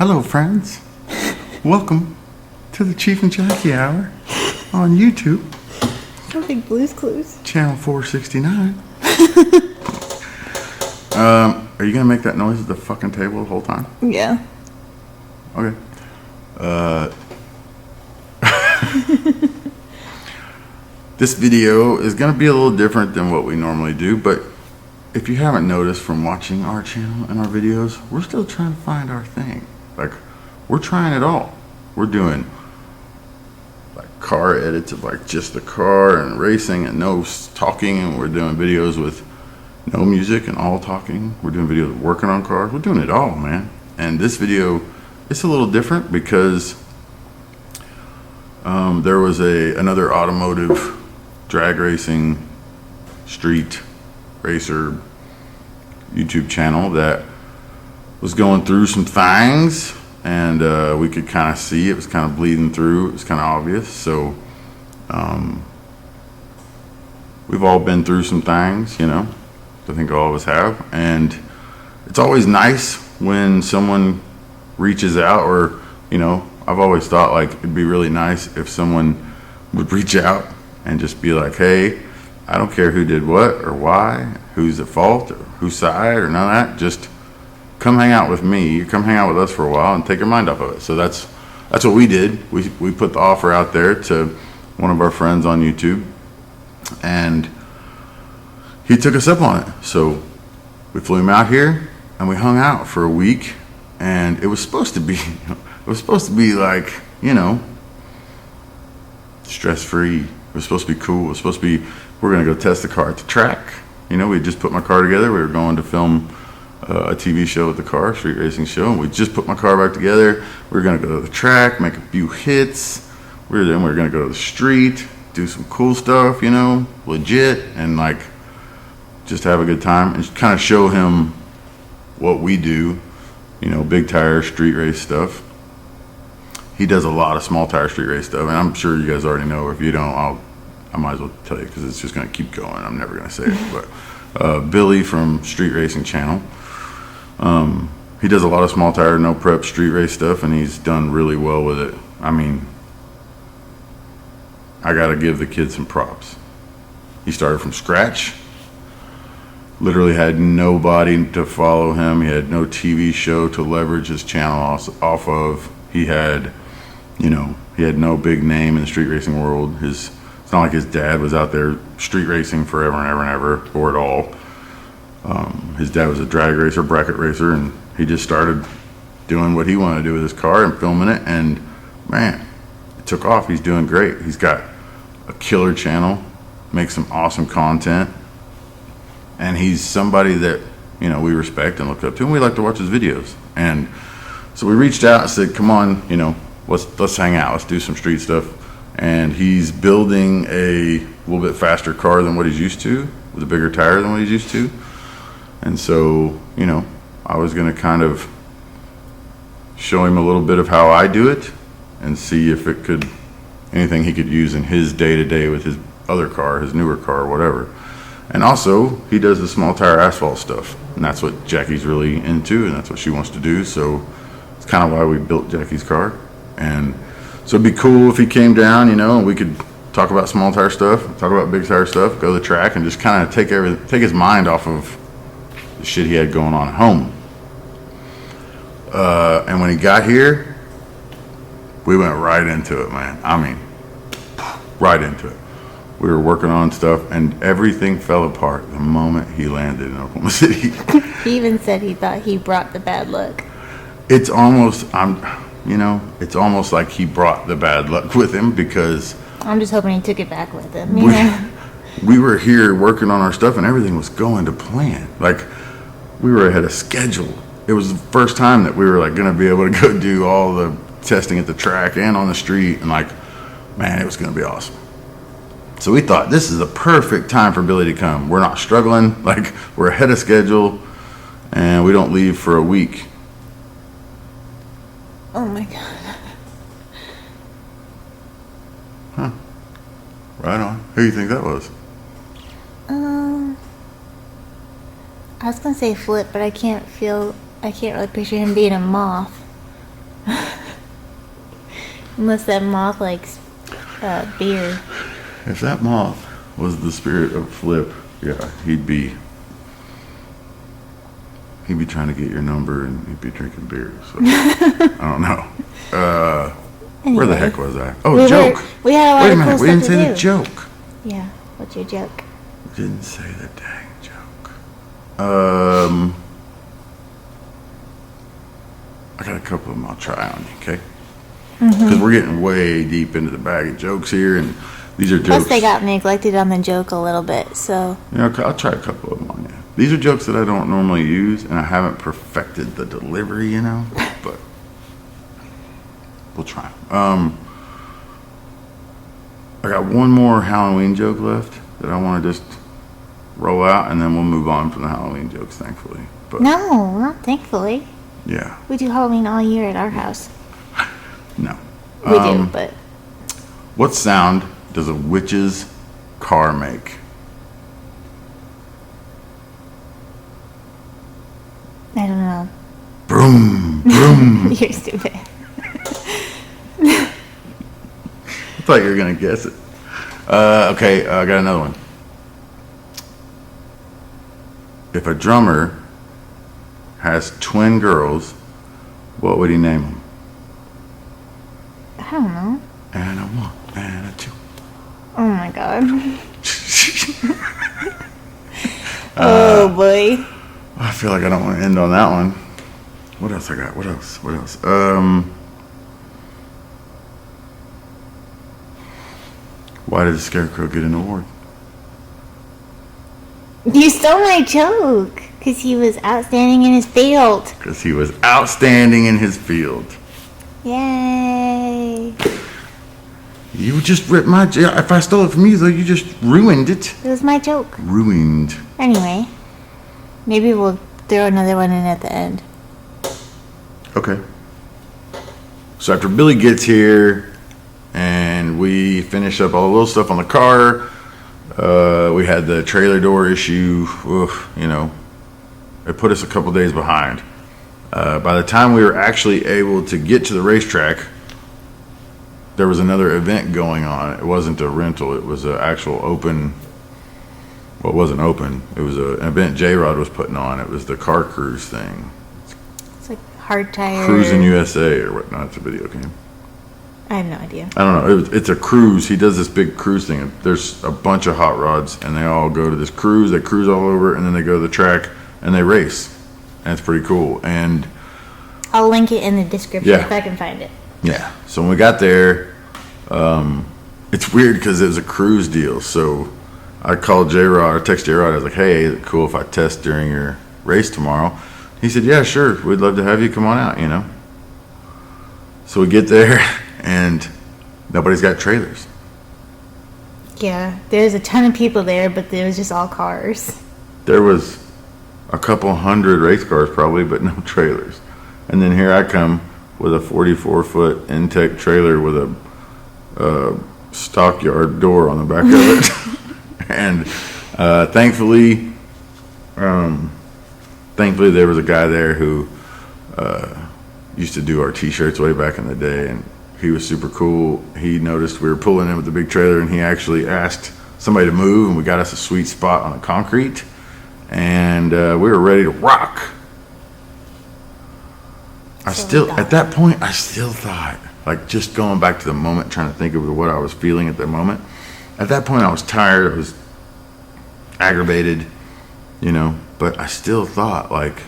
Hello, friends. Welcome to the Chief and Jackie Hour on YouTube. Something Blue's Clues. Channel 469. Are you gonna make that noise at the fucking table the whole time? Yeah. Okay. This video is gonna be a little different than what we normally do, but if you haven't noticed from watching our channel and our videos, we're still trying to find our thing. Like, we're trying it all. We're doing like car edits of like just the car and racing and no talking, and we're doing videos with no music and all talking. We're doing videos working on cars. We're doing it all, man. And this video, it's a little different because there was another automotive drag racing street racer YouTube channel that was going through some things, and we could kind of see it was kind of bleeding through. It was kind of obvious. So we've all been through some things, you know. I think all of us have, and it's always nice when someone reaches out, or, you know, I've always thought like it'd be really nice if someone would reach out and just be like, hey, I don't care who did what or why, who's at fault or whose side or none of that. Just come hang out with me, come hang out with us for a while and take your mind off of it. So that's what we did. We put the offer out there to one of our friends on YouTube, and he took us up on it. So we flew him out here and we hung out for a week, and it was supposed to be like, you know, stress-free. It was supposed to be cool. It was supposed to be, we're going to go test the car at the track. You know, we just put my car together. We were going to film a TV show with the car, street racing show, and we just put my car back together. We were going to go to the track, make a few hits. Then we were going to go to the street, do some cool stuff, you know, legit, and like just have a good time and kind of show him what we do, you know, big tire street race stuff. He does a lot of small tire street race stuff, and I'm sure you guys already know. If you don't, I might as well tell you because it's just going to keep going. I'm never going to say it. But Billy from Street Racing Channel, he does a lot of small tire, no prep street race stuff, and he's done really well with it. I mean, I got to give the kid some props. He started from scratch, literally had nobody to follow him. He had no TV show to leverage his channel off of. He had, you know, he had no big name in the street racing world. It's not like his dad was out there street racing forever and ever and ever, or at all. His dad was a drag racer, bracket racer, and he just started doing what he wanted to do with his car and filming it, and man, it took off. He's doing great. He's got a killer channel, makes some awesome content, and he's somebody that, you know, we respect and look up to, and we like to watch his videos. And so we reached out and said, come on, you know, let's hang out, let's do some street stuff. And he's building a little bit faster car than what he's used to, with a bigger tire than what he's used to. And so, you know, I was going to kind of show him a little bit of how I do it and see if it could, anything he could use in his day-to-day with his other car, his newer car, whatever. And also, he does the small tire asphalt stuff, and that's what Jackie's really into, and that's what she wants to do. So it's kind of why we built Jackie's car. And so it'd be cool if he came down, you know, and we could talk about small tire stuff, talk about big tire stuff, go to the track, and just kind of take his mind off of the shit he had going on at home. And when he got here, we went right into it, man. I mean, right into it. We were working on stuff, and everything fell apart the moment he landed in Oklahoma City. He even said he thought he brought the bad luck. It's almost, you know, it's almost like he brought the bad luck with him, because I'm just hoping he took it back with him. We were here working on our stuff, and everything was going to plan. Like, we were ahead of schedule. It was the first time that we were like going to be able to go do all the testing at the track and on the street, and like, man, it was going to be awesome. So we thought, this is the perfect time for Billy to come. We're not struggling, like, we're ahead of schedule, and we don't leave for a week. Oh my God. Huh. Right on. Who do you think that was? I was gonna say Flip, but I can't really picture him being a moth. Unless that moth likes beer. If that moth was the spirit of Flip, yeah, he'd be trying to get your number and he'd be drinking beer. So I don't know. Where the heck was I? Oh, joke. We had a lot Wait a of minute, cool we didn't stuff say to the do. joke. Yeah, what's your joke? We didn't say the dang joke. I got a couple of them I'll try on you, okay? Because we're getting way deep into the bag of jokes here, and these are jokes. Plus, they got neglected on the joke a little bit, so. I'll try a couple of them on you. These are jokes that I don't normally use, and I haven't perfected the delivery, but we'll try. I got one more Halloween joke left that I want to just roll out, and then we'll move on from the Halloween jokes, thankfully. But No, not thankfully. yeah, We do Halloween all year at our house. no. We do, but What sound does a witch's car make? I don't know. Broom, broom. You're stupid. I thought you were gonna guess it. Okay, I got another one. If a drummer has twin girls, what would he name them? I don't know. And a one, and a two. Oh my god. Oh boy. I feel like I don't want to end on that one. What else I got? What else? Why did the Scarecrow get an award? You stole my joke. Because he was outstanding in his field. Because he was outstanding in his field. Yay. You just ripped my joke. If I stole it from you, though, you just ruined it. It was my joke. Ruined. Anyway. Maybe we'll throw another one in at the end. Okay. So after Billy gets here and we finish up all the little stuff on the car, we had the trailer door issue. Oof, it put us a couple days behind. By the time we were actually able to get to the racetrack, there was another event going on. It wasn't a rental. It was an actual open. Well, it wasn't open. It was an event J-Rod was putting on. It was the car cruise thing. It's like hard tire. Cruising USA or whatnot. It's a video game. I have no idea. I don't know. It's a cruise. He does this big cruise thing. There's a bunch of hot rods, and they all go to this cruise. They cruise all over, and then they go to the track, and they race. And it's pretty cool. And I'll link it in the description Yeah. if I can find it. yeah, so when we got there, it's weird because it was a cruise deal. So I called J-Rod, I texted J-Rod. I was like, hey, is it cool if I test during your race tomorrow? He said, yeah, sure. We'd love to have you come on out, So we get there, and nobody's got trailers. Yeah, there's a ton of people there, but there was just all cars. There was a couple hundred race cars probably, but no trailers. And then here I come with a 44-foot Intech trailer with a stockyard door on the back of it. And thankfully there was a guy there who used to do our T-shirts way back in the day, and he was super cool. He noticed we were pulling in with the big trailer, and he actually asked somebody to move, and we got us a sweet spot on the concrete, and we were ready to rock. At that point, I still thought, like, just going back to the moment, trying to think of what I was feeling at that moment. At that point, I was tired. I was aggravated, but I still thought, like,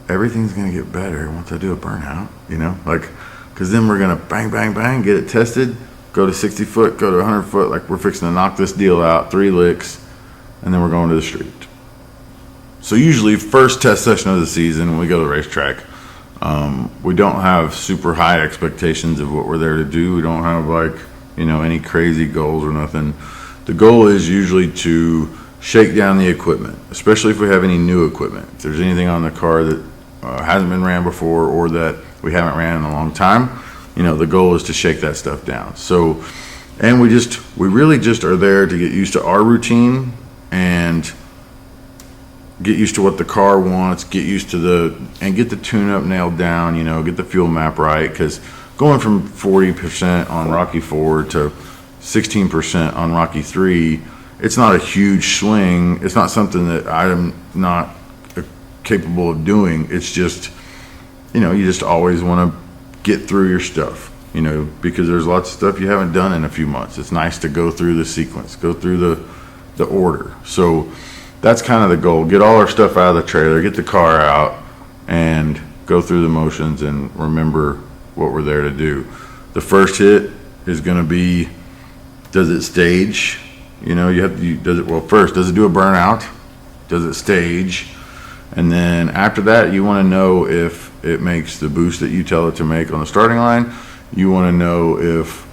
everything's going to get better once I do a burnout, because then we're going to bang, bang, bang, get it tested, go to 60 foot, go to 100 foot, like we're fixing to knock this deal out, 3 licks, and then we're going to the street. So usually first test session of the season, when we go to the racetrack, we don't have super high expectations of what we're there to do. We don't have any crazy goals or nothing. The goal is usually to shake down the equipment, especially if we have any new equipment. If there's anything on the car that hasn't been ran before or that we haven't ran in a long time, the goal is to shake that stuff down. So, and we really just are there to get used to our routine and get used to what the car wants, get used to and get the tune-up nailed down, you know, get the fuel map right, because going from 40% on Rocky 4 to 16% on Rocky 3, it's not a huge swing. It's not something that I'm not capable of doing. It's just, you know, you just always want to get through your stuff, you know, because there's lots of stuff you haven't done in a few months. It's nice to go through the sequence, go through the order. So that's kind of the goal. Get all our stuff out of the trailer, get the car out, and go through the motions and remember what we're there to do. The first hit is going to be, does it stage? You know, first, does it do a burnout? Does it stage? And then after that, you want to know if it makes the boost that you tell it to make on the starting line. You want to know if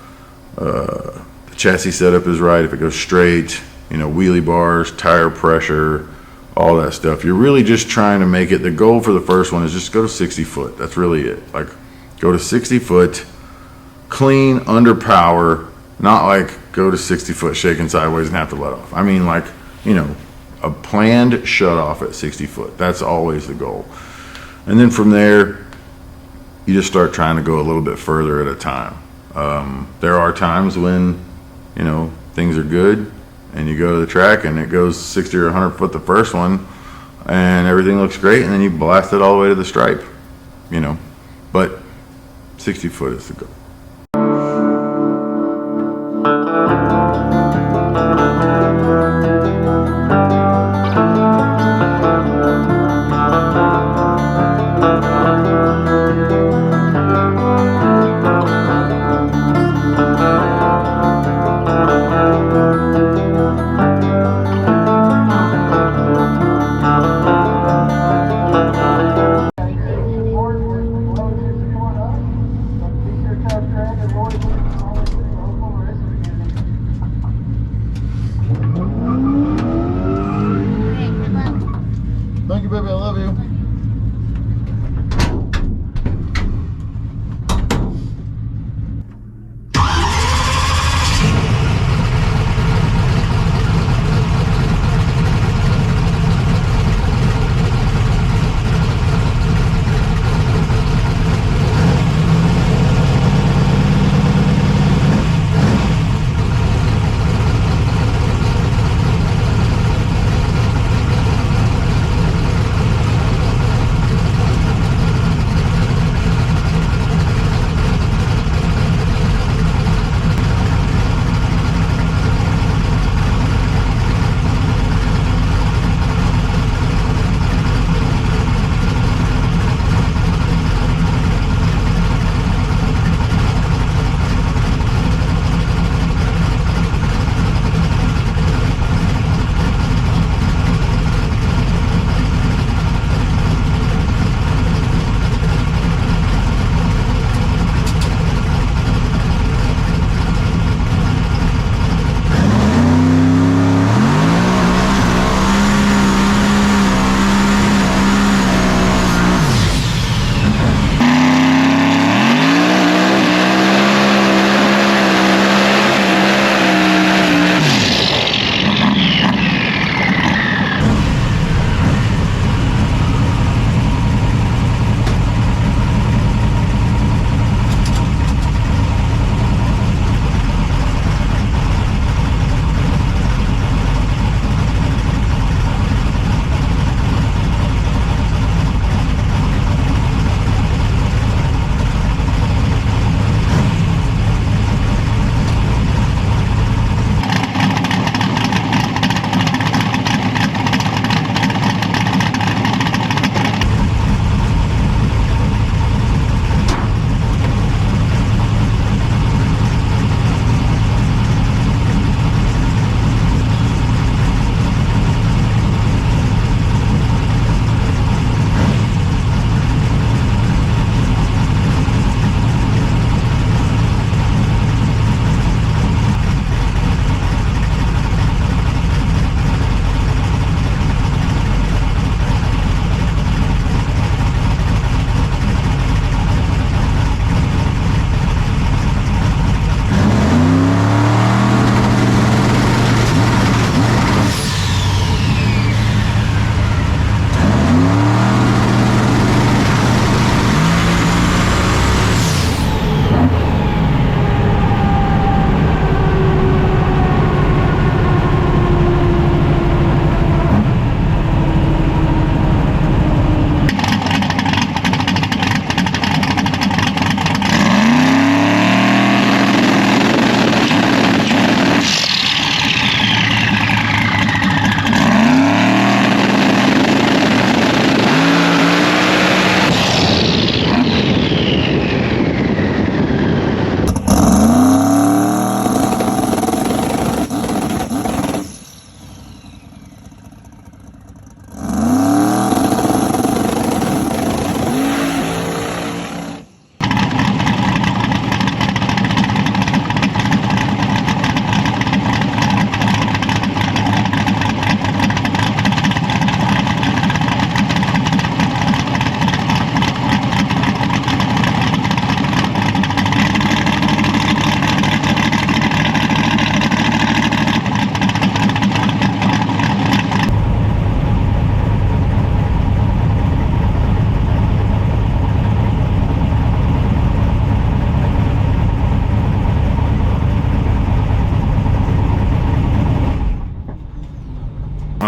the chassis setup is right, if it goes straight, you know, wheelie bars, tire pressure, all that stuff. You're really just trying to make it, the goal for the first one is just go to 60 foot. That's really it. Like, go to 60 foot, clean, under power, not like go to 60 foot shaking sideways and have to let off. I mean, like, you know, a planned shut off at 60 foot. That's always the goal. And then from there, you just start trying to go a little bit further at a time. There are times when, you know, things are good and you go to the track and it goes 60 or 100 foot the first one and everything looks great, and then you blast it all the way to the stripe, you know. But 60 foot is the goal.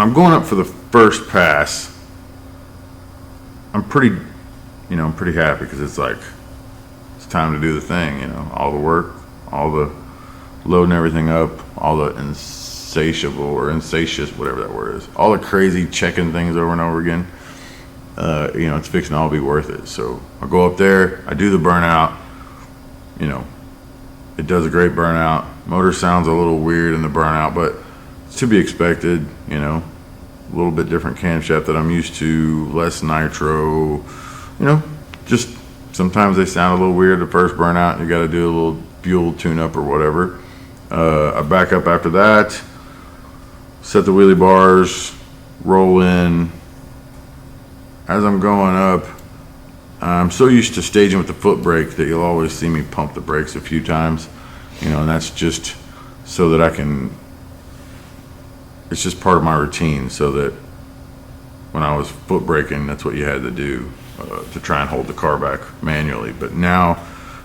when I'm going up for the first pass, I'm pretty happy because it's like, it's time to do the thing, all the work, all the loading everything up, all the insatiable or insatious, whatever that word is, all the crazy checking things over and over again. It's fixing to all be worth it. So I go up there, I do the burnout, it does a great burnout. Motor sounds a little weird in the burnout, but it's to be expected, a little bit different camshaft that I'm used to, less nitro, just sometimes they sound a little weird the first burnout and you got to do a little fuel tune up or whatever. I back up after that, set the wheelie bars, roll in. As I'm going up, I'm so used to staging with the foot brake that you'll always see me pump the brakes a few times, and that's just so that it's just part of my routine, so that when I was foot braking, that's what you had to do to try and hold the car back manually. But now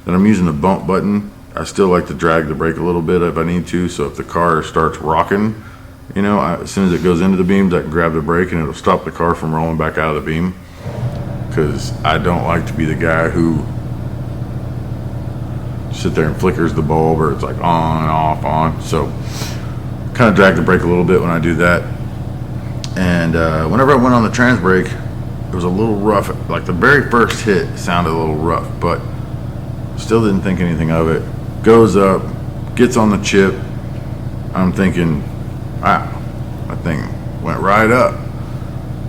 that I'm using the bump button, I still like to drag the brake a little bit if I need to, so if the car starts rocking, as soon as it goes into the beams, I can grab the brake and it'll stop the car from rolling back out of the beam. Because I don't like to be the guy who sit there and flickers the bulb, or it's like on, off, on. So kind of drag the brake a little bit when I do that. And whenever I went on the trans brake, it was a little rough. Like the very first hit sounded a little rough, but still didn't think anything of it. Goes up, gets on the chip. I'm thinking, wow, that thing went right up.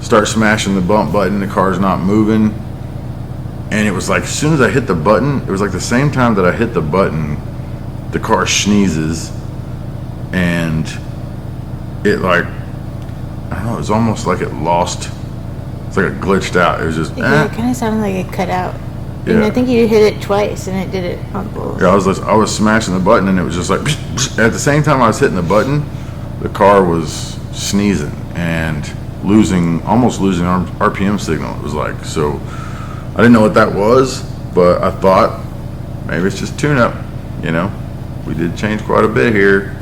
Start smashing the bump button, the car's not moving. And it was like, as soon as I hit the button, it was like the same time that I hit the button, the car sneezes. And it like, I don't know, it was almost like it lost, it's like it glitched out. It was just, Yeah, it kind of sounded like it cut out. Yeah. And I think you hit it twice, and it did it on both. Yeah, I was smashing the button, and it was just like, at the same time I was hitting the button, the car was sneezing and almost losing RPM signal. It was like, so I didn't know what that was, but I thought maybe it's just tune up. We did change quite a bit here.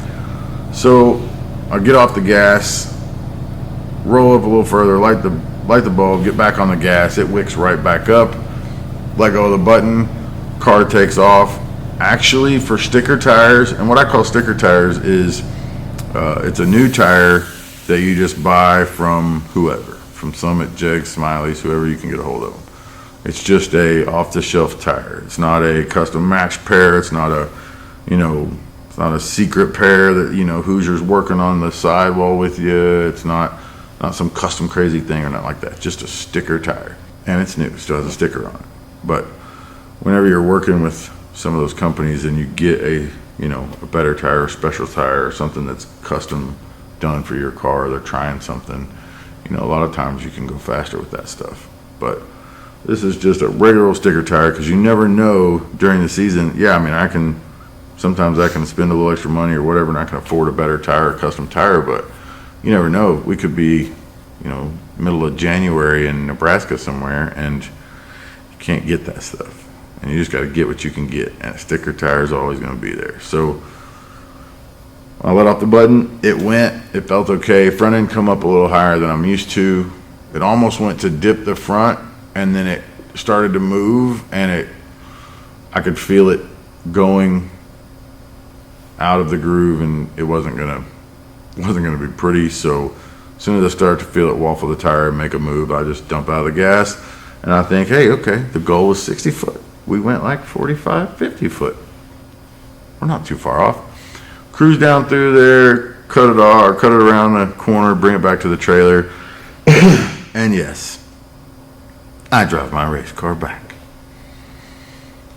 So I get off the gas, roll up a little further, light the bulb, get back on the gas. It wicks right back up. Let go of the button, car takes off. Actually, for sticker tires, and what I call sticker tires is it's a new tire that you just buy from whoever, from Summit, Jegs, Smiley's, whoever you can get a hold of them. It's just a off-the-shelf tire. It's not a custom match pair. It's not a, it's not a secret pair that Hoosier's working on the sidewall with you. It's not some custom crazy thing or nothing like that. It's just a sticker tire, and it's new. It still has a sticker on it. But whenever you're working with some of those companies and you get a better tire, a special tire, or something that's custom done for your car, they're trying something, a lot of times you can go faster with that stuff. But this is just a regular old sticker tire, because you never know during the season. Sometimes I can spend a little extra money or whatever, and I can afford a better tire, a custom tire, but you never know. We could be, middle of January in Nebraska somewhere, and you can't get that stuff. And you just got to get what you can get, and a sticker tire is always going to be there. So I let off the button, it felt okay. Front end come up a little higher than I'm used to. It almost went to dip the front, and then it started to move, and I could feel it going out of the groove, and it wasn't gonna be pretty. So as soon as I started to feel it waffle the tire and make a move, I just dump out of the gas, and I think, hey, okay, the goal was 60 foot. We went like 45, 50 foot. We're not too far off. Cruise down through there, cut it off, or cut it around the corner, bring it back to the trailer. And yes, I drive my race car back.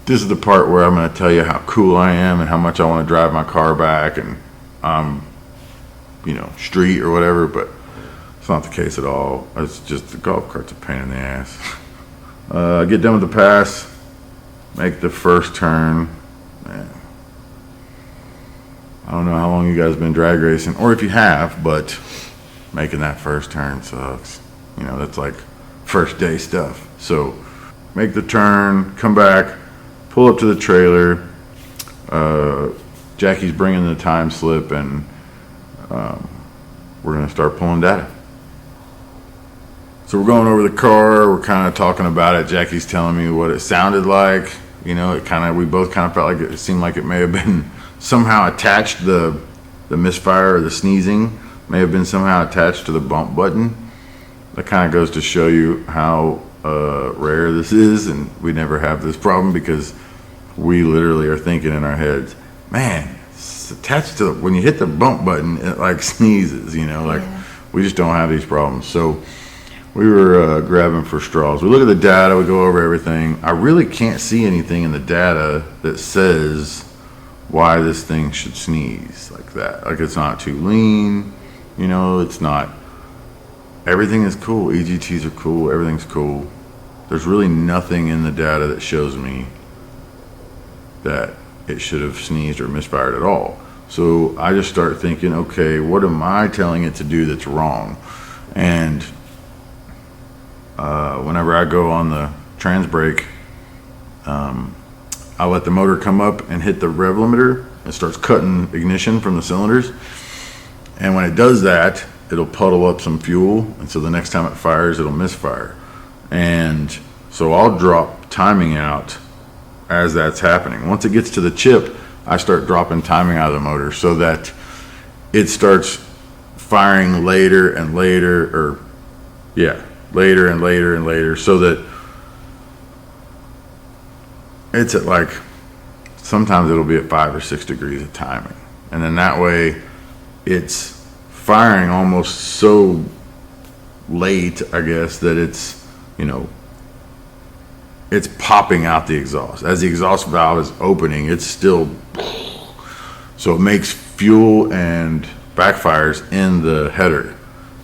This is the part where I'm going to tell you how cool I am and how much I want to drive my car back, and street or whatever, but it's not the case at all. It's just the golf cart's a pain in the ass. Get done with the pass, make the first turn. Man, I don't know how long you guys have been drag racing, or if you have, but making that first turn sucks. That's like first day stuff. So make the turn, come back, pull up to the trailer. Jackie's bringing the time slip, and we're going to start pulling data. So we're going over the car. We're kind of talking about it. Jackie's telling me what it sounded like. You know, we both kind of felt like it seemed like it may have been somehow attached. The misfire or the sneezing may have been somehow attached to the bump button. That kind of goes to show you how rare this is, and we never have this problem because we literally are thinking in our heads, man, it's attached to when you hit the bump button, it like sneezes, you know, like we just don't have these problems. So we were grabbing for straws. We look at the data, we go over everything. I really can't see anything in the data that says why this thing should sneeze like that. Like it's not too lean, you know, it's not. Everything is cool. EGTs are cool. Everything's cool. There's really nothing in the data that shows me that it should have sneezed or misfired at all. So I just start thinking, okay, what am I telling it to do that's wrong? And whenever I go on the trans brake, I let the motor come up and hit the rev limiter. It starts cutting ignition from the cylinders. And when it does that, it'll puddle up some fuel, and so the next time it fires, it'll misfire. And so I'll drop timing out as that's happening. Once it gets to the chip, I start dropping timing out of the motor so that it starts firing later and later, later and later and later, so that it's at like, sometimes it'll be at 5 or 6 degrees of timing. And then that way it's firing almost so late, I guess, that it's, you know, it's popping out the exhaust. As the exhaust valve is opening, it's still, so it makes fuel and backfires in the header.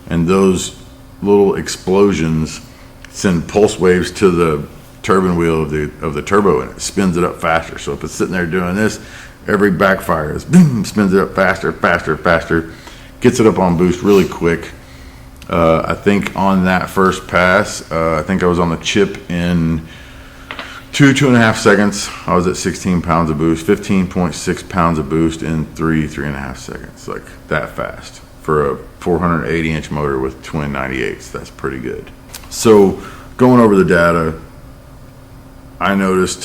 And those little explosions send pulse waves to the turbine wheel of the turbo, and it spins it up faster. So if it's sitting there doing this, every backfire is boom, spins it up faster, faster, faster. Gets it up on boost really quick. I think on that first pass, I think I was on the chip in 2.5 seconds. I was at 16 pounds of boost, 15.6 pounds of boost in 3.5 seconds, like that fast. For a 480 inch motor with twin 98s, that's pretty good. So going over the data, I noticed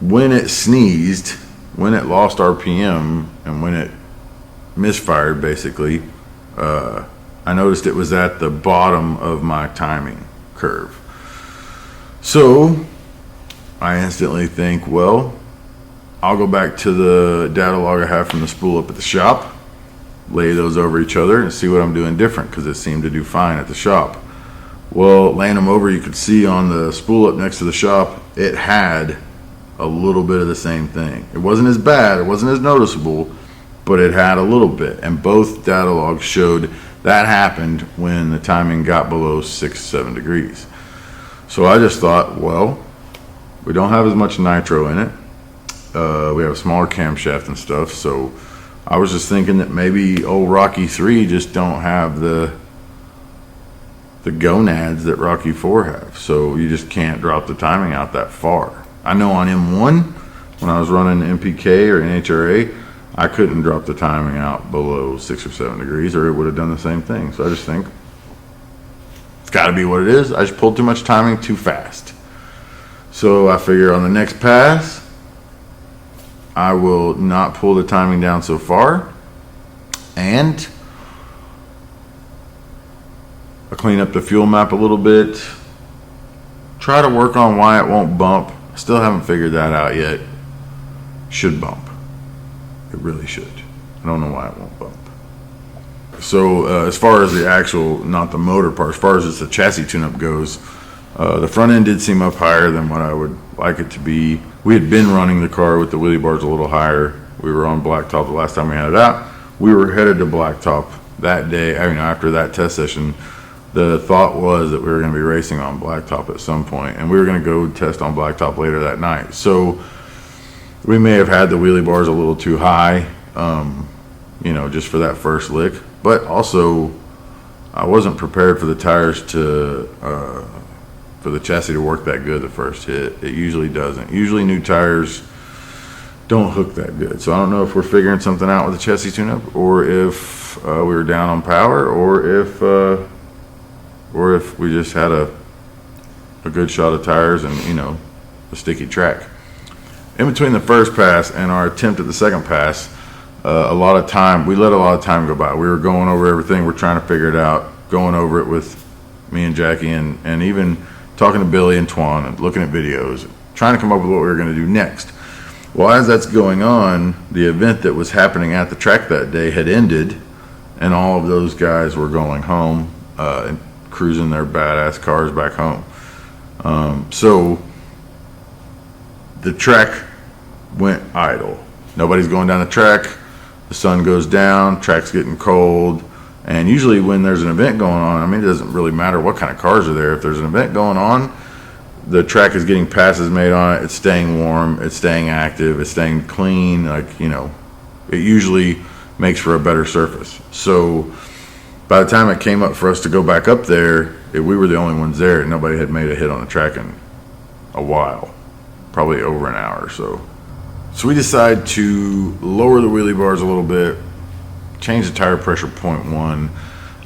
when it sneezed, when it lost RPM, and when it misfired, basically, I noticed it was at the bottom of my timing curve. So I instantly think, well, I'll go back to the data log I have from the spool up at the shop, lay those over each other and see what I'm doing different, because it seemed to do fine at the shop. Well, laying them over, you could see on the spool up next to the shop, it had a little bit of the same thing. It wasn't as bad, it wasn't as noticeable, but it had a little bit. And both data logs showed that happened when the timing got below 6-7 degrees. So I just thought, well, we don't have as much nitro in it. We have a smaller camshaft and stuff, so I was just thinking that maybe old Rocky 3 just don't have the gonads that Rocky 4 have, so you just can't drop the timing out that far. I know on M1, when I was running MPK or NHRA, I couldn't drop the timing out below 6 or 7 degrees, or it would have done the same thing. So I just think it's got to be what it is. I just pulled too much timing too fast. So I figure on the next pass, I will not pull the timing down so far, and I'll clean up the fuel map a little bit, try to work on why it won't bump. I still haven't figured that out yet. Should bump. It really should. I don't know why it won't bump. So as far as the actual, not the motor part, as far as just the chassis tune-up goes, the front end did seem up higher than what I would like it to be. We had been running the car with the wheelie bars a little higher. We were on blacktop the last time we had it out. We were headed to blacktop that day. I mean, after that test session, the thought was that we were going to be racing on blacktop at some point, and we were going to go test on blacktop later that night. So we may have had the wheelie bars a little too high, you know, just for that first lick. But also, I wasn't prepared for the tires to, for the chassis to work that good the first hit. It usually doesn't. Usually new tires don't hook that good. So I don't know if we're figuring something out with the chassis tune-up, or if we were down on power, or if or if we just had a good shot of tires and, a sticky track. In between the first pass and our attempt at the second pass, we let a lot of time go by. We were going over everything. We're trying to figure it out, going over it with me and Jackie, and even talking to Billy and Twan and looking at videos, trying to come up with what we were going to do next. Well, as that's going on, the event that was happening at the track that day had ended, and all of those guys were going home and cruising their badass cars back home. So the track went idle. Nobody's going down the track. The sun goes down, track's getting cold. And usually when there's an event going on, it doesn't really matter what kind of cars are there. If there's an event going on, the track is getting passes made on it. It's staying warm. It's staying active. It's staying clean. It usually makes for a better surface. So by the time it came up for us to go back up there, we were the only ones there. Nobody had made a hit on the track in a while, probably over an hour or so. So we decided to lower the wheelie bars a little bit, change the tire pressure 0.1.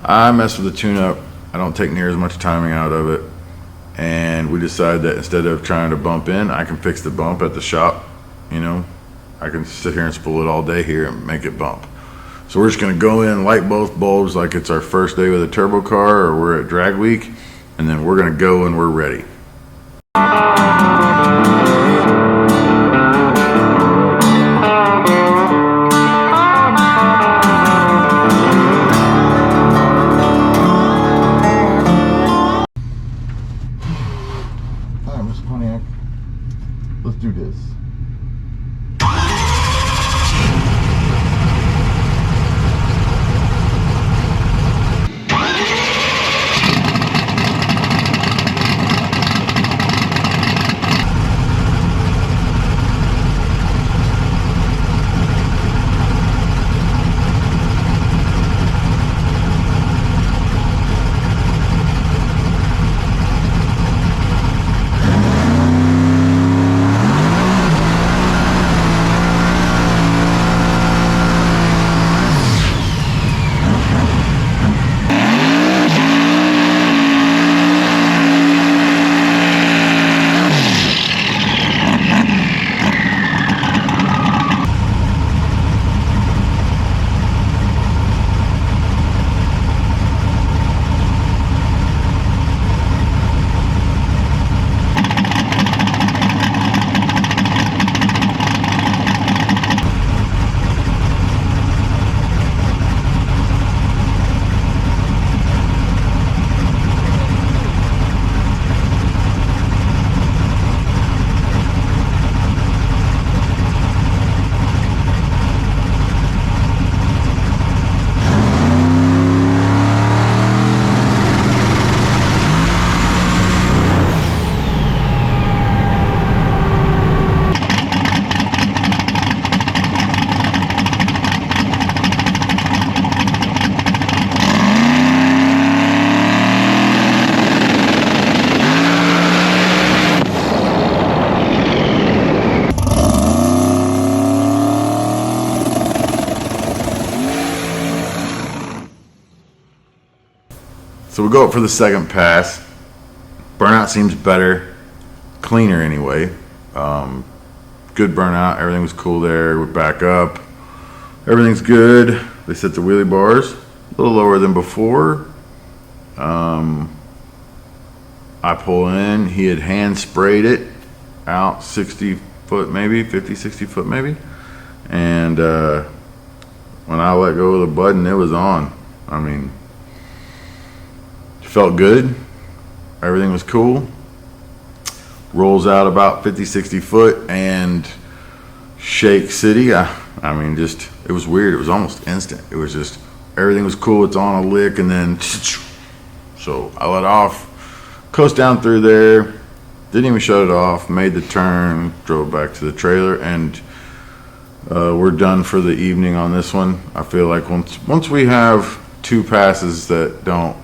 I mess with the tune-up. I don't take near as much timing out of it. And we decided that instead of trying to bump in, I can fix the bump at the shop. I can sit here and spool it all day here and make it bump. So we're just going to go in, light both bulbs like it's our first day with a turbo car or we're at drag week, and then we're going to go and we're ready. Hi, Mr. Pontiac. Let's do this. So we go up for the second pass. Burnout seems better, cleaner anyway. Good burnout. Everything was cool there. We back up. Everything's good. They set the wheelie bars a little lower than before. I pull in. He had hand sprayed it out 60 foot maybe, 50, 60 foot maybe. And when I let go of the button, it was on. Felt good. Everything was cool. Rolls out about 50, 60 foot and Shake City. It was weird. It was almost instant. It was just, everything was cool. It's on a lick and then, so I let off, coast down through there, didn't even shut it off, made the turn, drove back to the trailer, and we're done for the evening on this one. I feel like once we have two passes that don't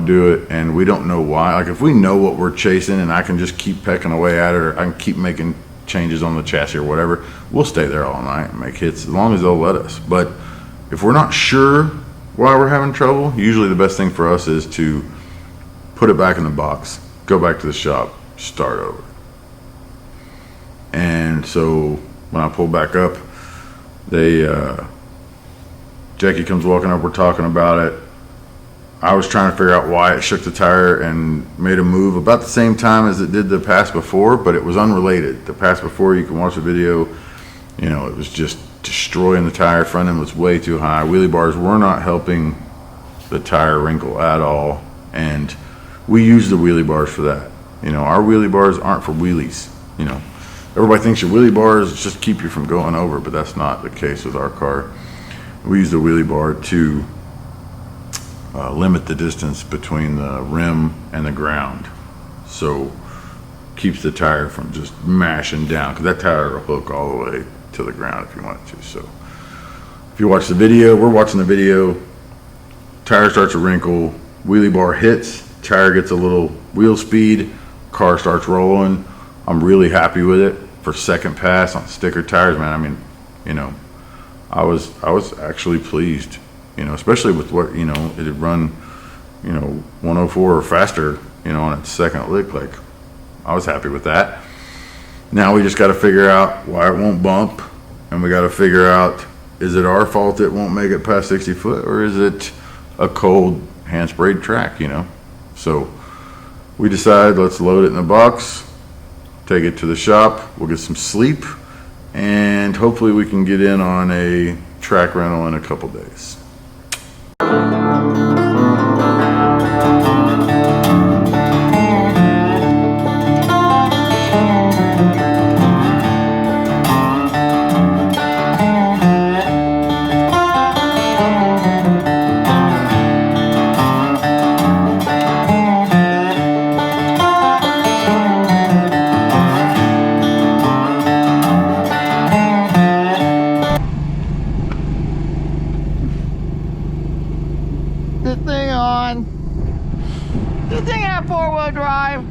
do it and we don't know why, like if we know what we're chasing and I can just keep pecking away at it, or I can keep making changes on the chassis or whatever, we'll stay there all night and make hits as long as they'll let us. But if we're not sure while we're having trouble, usually the best thing for us is to put it back in the box, go back to the shop, start over. And so when I pull back up, Jackie comes walking up, we're talking about it. I was trying to figure out why it shook the tire and made a move about the same time as it did the pass before, but it was unrelated. The pass before, you can watch the video, you know, it was just destroying the tire. Front end was way too high. Wheelie bars were not helping the tire wrinkle at all, and we use the wheelie bars for that. You know, our wheelie bars aren't for wheelies. You know, everybody thinks your wheelie bars just keep you from going over, but that's not the case with our car. We use the wheelie bar to limit the distance between the rim and the ground, so keeps the tire from just mashing down, because that tire will hook all the way to the ground if you want it to. So if you watch the video, we're watching the video, tire starts to wrinkle, wheelie bar hits, tire gets a little wheel speed, car starts rolling. I'm really happy with it for second pass on sticker tires, man. I mean, you know, I was actually pleased, you know, especially with what, you know, it had run, you know, 104 or faster, you know, on its second lick. Like, I was happy with that. Now we just got to figure out why it won't bump, and we got to figure out, is it our fault it won't make it past 60 foot, or is it a cold hand sprayed track, you know? So we decided, let's load it in the box, take it to the shop, we'll get some sleep, and hopefully we can get in on a track rental in a couple days. This thing on. This thing had 4-wheel drive.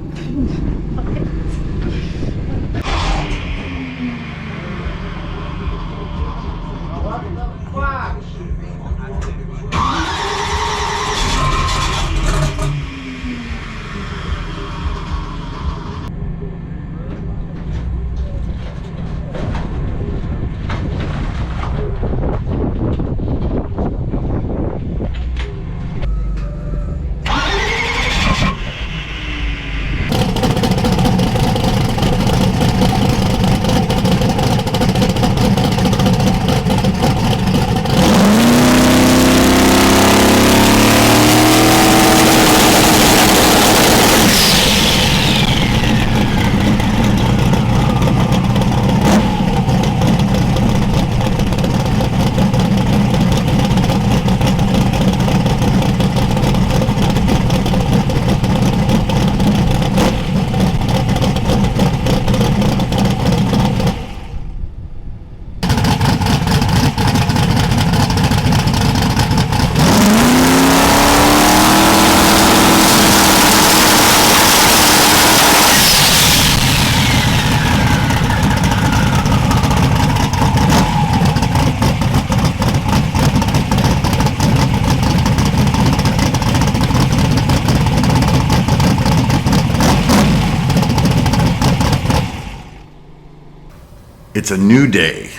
It's a new day.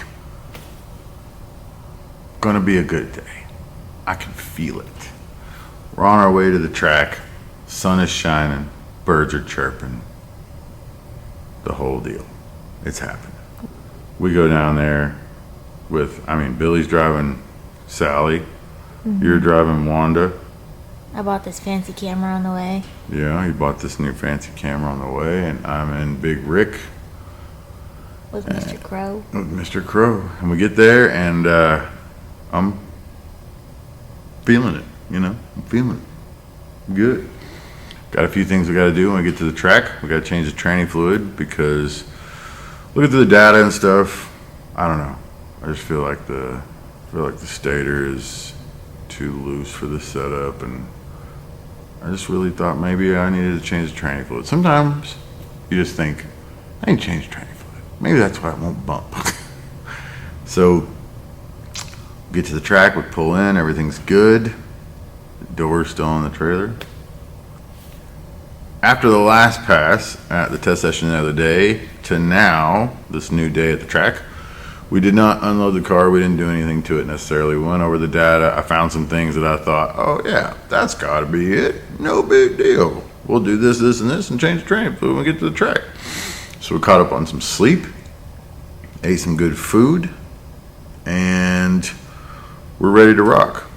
Gonna be a good day. I can feel it. We're on our way to the track. Sun is shining. Birds are chirping. The whole deal. It's happening. We go down there with, Billy's driving Sally. Mm-hmm. You're driving Wanda. I bought this fancy camera on the way. Yeah, you bought this new fancy camera on the way, and I'm in Big Rick. With Mr. Crow. With Mr. Crow. And we get there, and I'm feeling it, you know? I'm feeling it. Good. Got a few things we got to do when we get to the track. We got to change the training fluid because looking through the data and stuff, I don't know. I just feel like the stator is too loose for the setup, and I just really thought maybe I needed to change the training fluid. Sometimes you just think, I need to change the training fluid. Maybe that's why it won't bump. So Get to the track, we pull in, everything's good. The door's still on the trailer. After the last pass at the test session the other day to now, this new day at the track, we did not unload the car. We didn't do anything to it necessarily. We went over the data. I found some things that I thought, oh yeah, that's got to be it. No big deal. We'll do this, this, and this and change the train when we get to the track. So we caught up on some sleep, ate some good food, and we're ready to rock.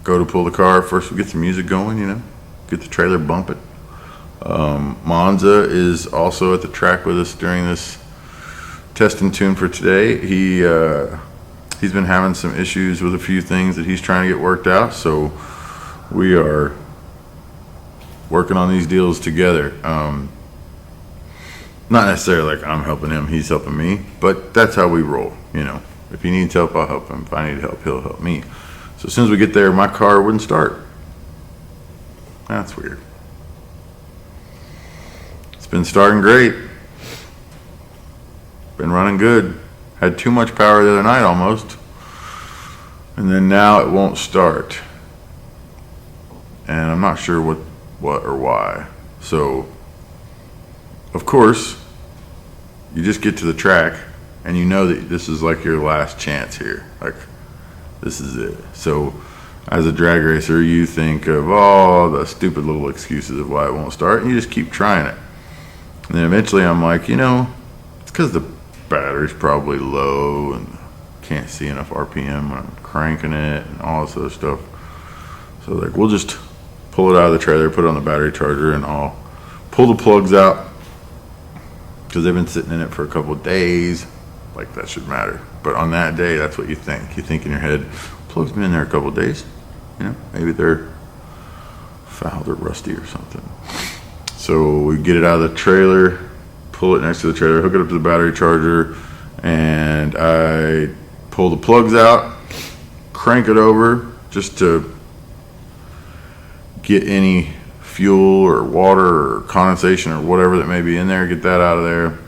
Go to pull the car. First we get some music going, get the trailer bumping. Monza is also at the track with us during this test and tune for today. He's been having some issues with a few things that he's trying to get worked out, so we are working on these deals together. Not necessarily like I'm helping him, he's helping me, but that's how we roll. If he needs help, I'll help him. If I need help, he'll help me. So as soon as we get there, my car wouldn't start. That's weird. It's been starting great. Been running good. Had too much power the other night almost. And then now it won't start. And I'm not sure what or why. So, of course, you just get to the track and you know that this is like your last chance here. Like, this is it. So, as a drag racer, you think of all the stupid little excuses of why it won't start, and you just keep trying it. And then eventually I'm like, it's because the battery's probably low and can't see enough RPM when I'm cranking it and all this other stuff. So like, we'll just pull it out of the trailer, put it on the battery charger, and I'll pull the plugs out because they've been sitting in it for a couple of days. Like, that should matter. But on that day, that's what you think. You think in your head, plug's been in there a couple of days. Maybe they're fouled or rusty or something. So we get it out of the trailer, pull it next to the trailer, hook it up to the battery charger, and I pull the plugs out, crank it over just to get any fuel or water or condensation or whatever that may be in there, get that out of there.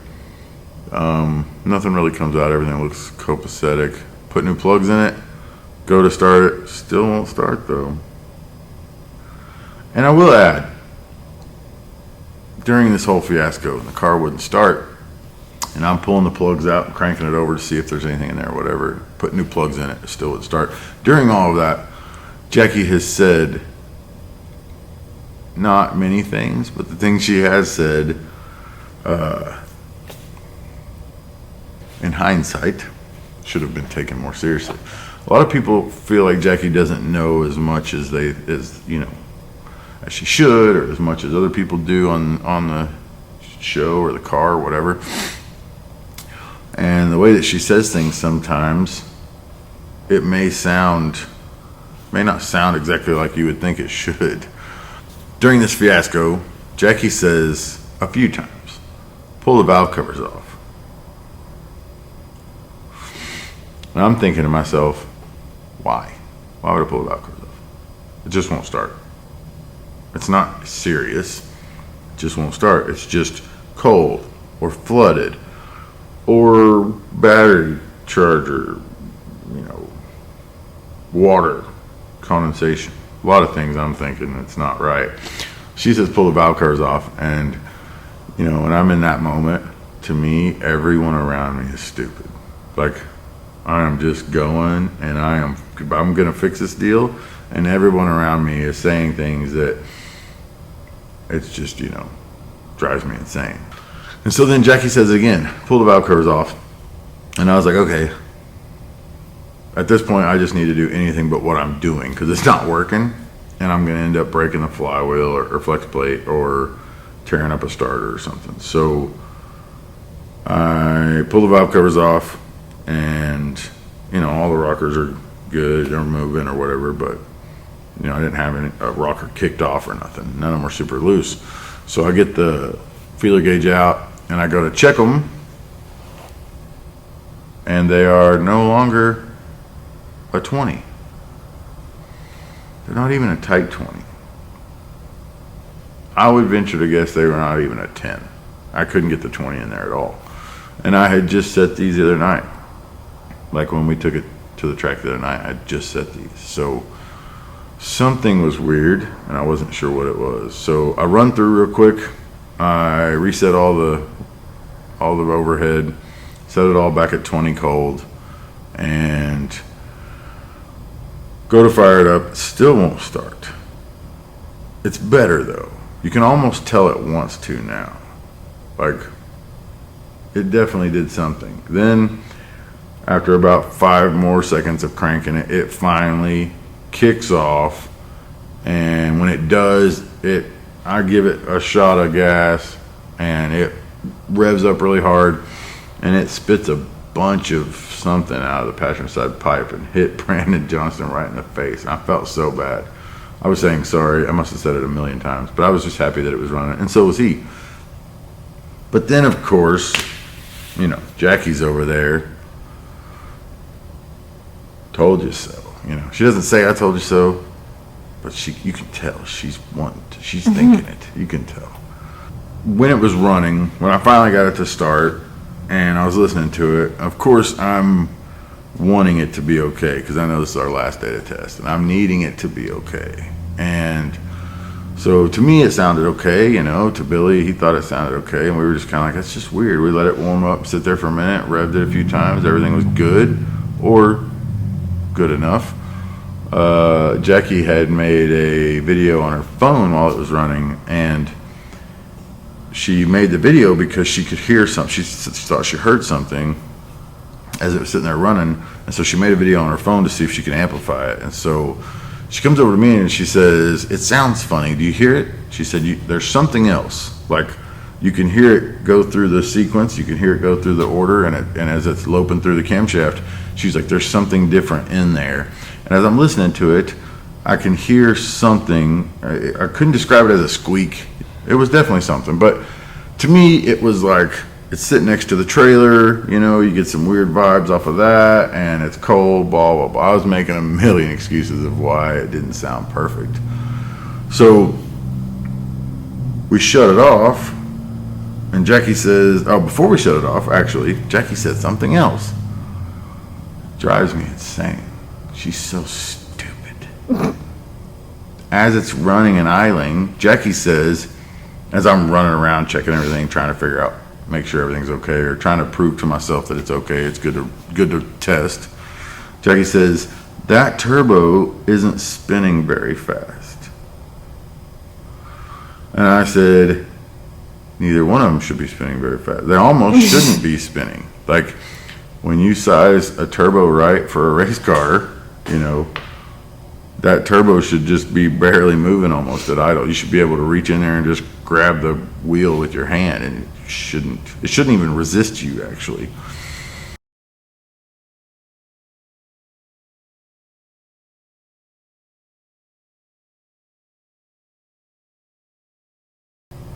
Nothing really comes out. Everything looks copacetic. Put new plugs in it, go to start it, still won't start though. And I will add, during this whole fiasco, the car wouldn't start, and I'm pulling the plugs out and cranking it over to see if there's anything in there, whatever. Put new plugs in it, it still wouldn't start. During all of that, Jackie has said not many things, but the things she has said, in hindsight, should have been taken more seriously. A lot of people feel like Jackie doesn't know as much as as she should, or as much as other people do on the show or the car or whatever. And the way that she says things sometimes, it may not sound exactly like you would think it should. During this fiasco, Jackie says a few times, pull the valve covers off. And I'm thinking to myself, why? Why would I pull the valve covers off? It just won't start. It's not serious. It just won't start. It's just cold or flooded or battery charger, water, condensation. A lot of things I'm thinking it's not right. She says pull the valve covers off, and when I'm in that moment, to me, everyone around me is stupid. Like, I am just going, and I'm gonna fix this deal, and everyone around me is saying things that it's just, drives me insane. And so then Jackie says it again, pull the valve covers off. And I was like, okay, at this point, I just need to do anything but what I'm doing, because it's not working, and I'm gonna end up breaking the flywheel or flex plate or tearing up a starter or something. So I pull the valve covers off, and all the rockers are good or moving or whatever, but I didn't have a rocker kicked off or nothing. None of them were super loose. So I get the feeler gauge out and I go to check them, and they are no longer a 20. They're not even a tight 20. I would venture to guess they were not even a 10. I couldn't get the 20 in there at all. And I had just set these the other night, like when we took it to the track the other night. I just set these. So something was weird and I wasn't sure what it was. So I run through real quick. I reset all the overhead, set it all back at 20 cold, and go to fire it up. It still won't start. It's better though. You can almost tell it wants to now. Like, it definitely did something. Then after about 5 more seconds of cranking it, it finally kicks off. And when it does, I give it a shot of gas and it revs up really hard and it spits a bunch of something out of the passenger side pipe and hit Brandon Johnston right in the face. I felt so bad. I was saying sorry. I must have said it a million times, but I was just happy that it was running, and so was he. But then, of course, you know, Jackie's over there. Told you so. You know, she doesn't say I told you so, but you can tell she's thinking it. You can tell. When it was running, when I finally got it to start and I was listening to it, of course I'm wanting it to be okay because I know this is our last day to test and I'm needing it to be okay. And so to me it sounded okay, you know, to Billy he thought it sounded okay, and we were just kind of like, that's just weird. We let it warm up, sit there for a minute, revved it a few times, everything was good or good enough. Jackie had made a video on her phone while it was running, and she made the video because she could hear something. She thought she heard something as it was sitting there running, and so she made a video on her phone to see if she could amplify it. And so she comes over to me and she says, "It sounds funny. Do you hear it?" She said, "There's something else. Like, you can hear it go through the sequence. You can hear it go through the order, and as it's loping through the camshaft, she's like, there's something different in there." And as I'm listening to it, I can hear something. I couldn't describe it as a squeak. It was definitely something, but to me, it was like, it's sitting next to the trailer, you know, you get some weird vibes off of that, and it's cold, blah, blah, blah. I was making a million excuses of why it didn't sound perfect. So we shut it off, and Jackie says, oh, before we shut it off, actually, Jackie said something else. Drives me insane. She's so stupid. As it's running and idling, Jackie says, as I'm running around checking everything, trying to figure out, make sure everything's okay, or trying to prove to myself that it's okay, it's good to test. Jackie says, that turbo isn't spinning very fast. And I said, neither one of them should be spinning very fast. They almost shouldn't be spinning. Like, when you size a turbo right for a race car, you know, that turbo should just be barely moving almost at idle. You should be able to reach in there and just grab the wheel with your hand, and it shouldn't even resist you, actually.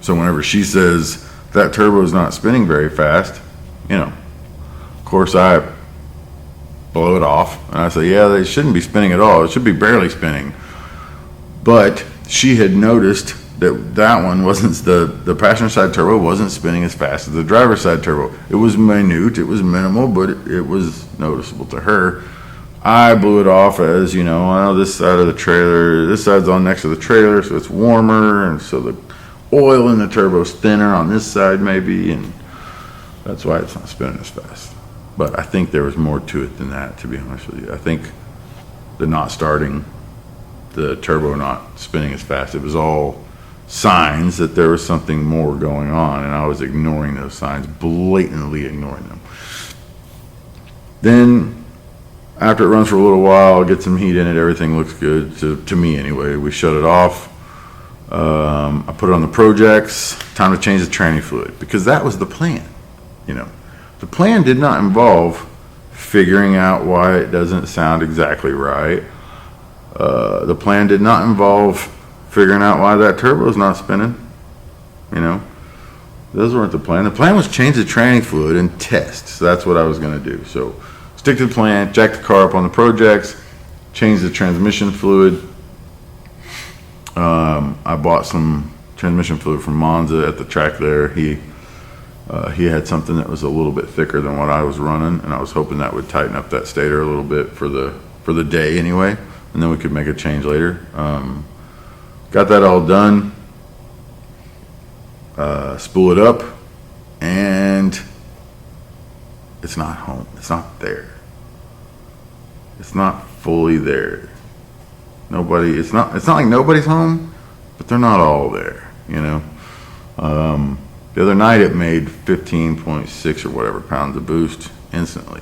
So whenever she says that turbo is not spinning very fast, you know, of course I blow it off and I say, yeah, they shouldn't be spinning at all. It should be barely spinning. But she had noticed that one wasn't, the passenger side turbo wasn't spinning as fast as the driver's side turbo. It was minute, it was minimal, but it was noticeable to her. I blew it off as, you know, I know this side of the trailer, this side's on next to the trailer, so it's warmer, and so the oil in the turbo's thinner on this side maybe, and that's why it's not spinning as fast. But I think there was more to it than that, to be honest with you. I think the not starting, the turbo not spinning as fast, it was all signs that there was something more going on, and I was ignoring those signs, blatantly ignoring them. Then after it runs for a little while, get some heat in it, everything looks good, to me anyway. We shut it off. I put it on the projects, time to change the tranny fluid, because that was the plan. You know, the plan did not involve figuring out why it doesn't sound exactly right. The plan did not involve figuring out why that turbo is not spinning. You know, those weren't the plan. The plan was change the tranny fluid and test. So that's what I was going to do. So stick to the plan, jack the car up on the projects, change the transmission fluid. I bought some transmission fluid from Monza at the track there. He He had something that was a little bit thicker than what I was running, and I was hoping that would tighten up that stator a little bit for the day anyway, and then we could make a change later. Got that all done. Spool it up, and it's not home. It's not there. It's not fully there. Nobody. It's not like nobody's home, but they're not all there. You know. The other night it made 15.6 or whatever pounds of boost instantly.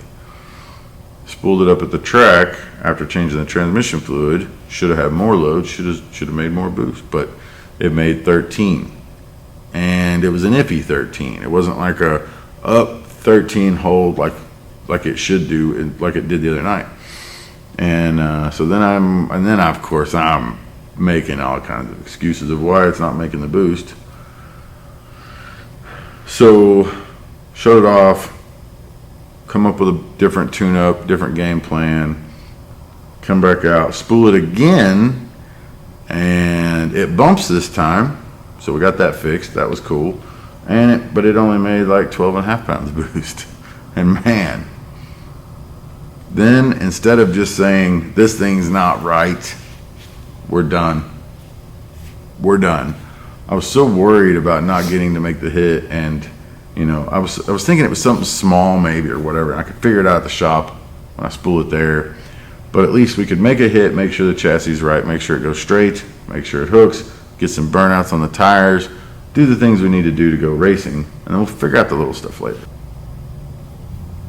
Spooled it up at the track after changing the transmission fluid. Should have had more load. Should have made more boost, but it made 13, and it was an iffy 13. It wasn't like a up 13 hold like it should do, like it did the other night. And so then of course I'm making all kinds of excuses of why it's not making the boost. So shut it off, come up with a different tune-up, different game plan, come back out, spool it again, and it bumps this time. So we got that fixed. That was cool. But it only made like 12.5 pounds of boost. And man, then instead of just saying this thing's not right, we're done. We're done. I was so worried about not getting to make the hit, and you know, I was thinking it was something small maybe or whatever, and I could figure it out at the shop when I spool it there. But at least we could make a hit, make sure the chassis is right, make sure it goes straight, make sure it hooks, get some burnouts on the tires, do the things we need to do to go racing, and then we'll figure out the little stuff later.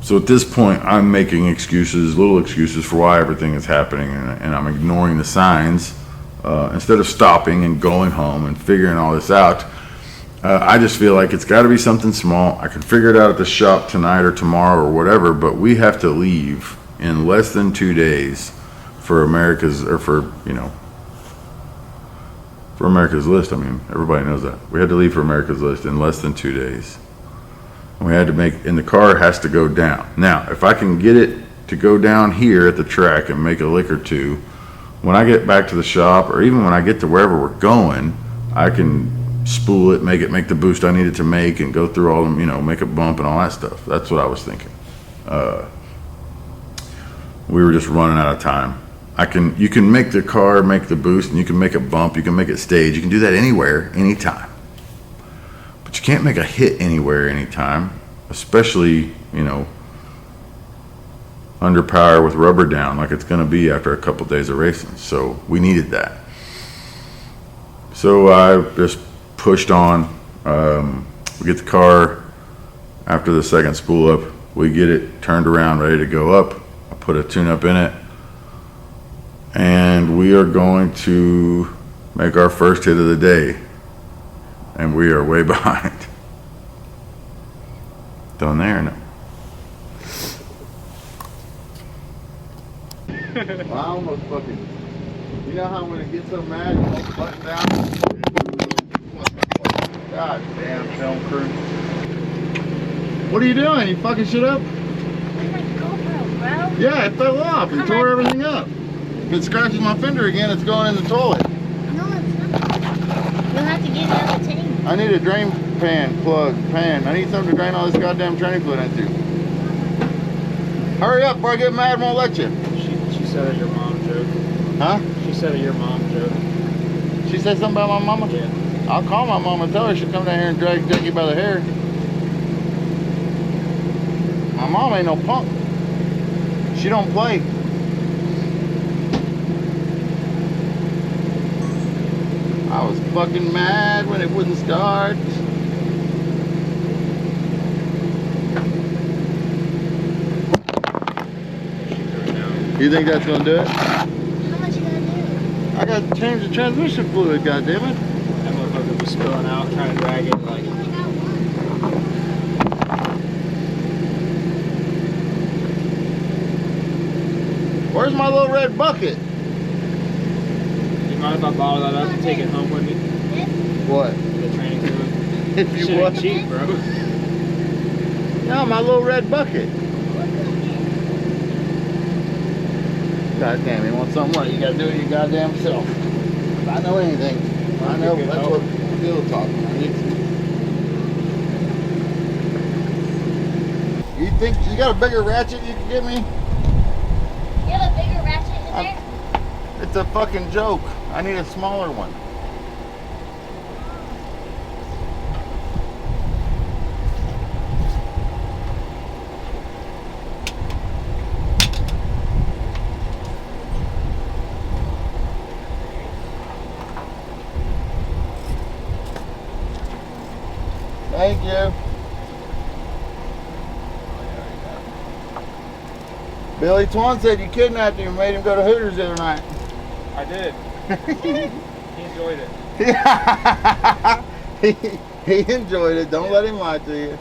So at this point, I'm making little excuses for why everything is happening, and I'm ignoring the signs. Instead of stopping and going home and figuring all this out, I just feel like it's got to be something small. I can figure it out at the shop tonight or tomorrow or whatever, but we have to leave in less than 2 days for America's list. I mean, everybody knows that. We had to leave for America's list in less than 2 days. And the car has to go down. Now, if I can get it to go down here at the track and make a lick or two, when I get back to the shop, or even when I get to wherever we're going, I can spool it, make the boost I needed to make, and go through all them, make a bump and all that stuff. That's what I was thinking. We were just running out of time. You can make the car make the boost, and you can make a bump, you can make it stage. You can do that anywhere, anytime. But you can't make a hit anywhere, anytime, especially, under power with rubber down like it's going to be after a couple days of racing. So we needed that. So I just pushed on. We get the car after the second spool up. We get it turned around, ready to go up. I put a tune-up in it. And we are going to make our first hit of the day. And we are way behind. Done there? No. Well, I almost fucking, you know how when it gets so mad, you like button down? God damn film crew. What are you doing? You fucking shit up? Where's my GoPro, bro? Yeah, it fell off and tore everything up. If it scratches my fender again, it's going in the toilet. No, it's not. You'll have to get it out of the tank. I need a drain pan. I need something to drain all this goddamn training fluid into. Hurry up before I get mad and won't let you. She said it your mom joke. Huh? She said it your mom joke. She said something about my mama? Yeah. I'll call my mama and tell her she'll come down here and drag you by the hair. My mom ain't no punk. She don't play. I was fucking mad when it wouldn't start. You think that's gonna do it? How much you gotta do? I gotta change the transmission fluid, goddammit. That motherfucker was spilling out, trying to drag it like. I only got one. Where's my little red bucket? You mind if I bottle that up and take it home with me? What? The training fluid. If you Shit what? ain't cheap, bro. No, my little red bucket. God damn, you want something right, you gotta do it your goddamn self. If I know anything, I know that's what Bill taught me. You think you got a bigger ratchet you can give me? You have a bigger ratchet in there? It's a fucking joke. I need a smaller one. Thank you. Billy Twan said you kidnapped him and made him go to Hooters the other night. I did. He enjoyed it. he enjoyed it. Don't let him lie to you.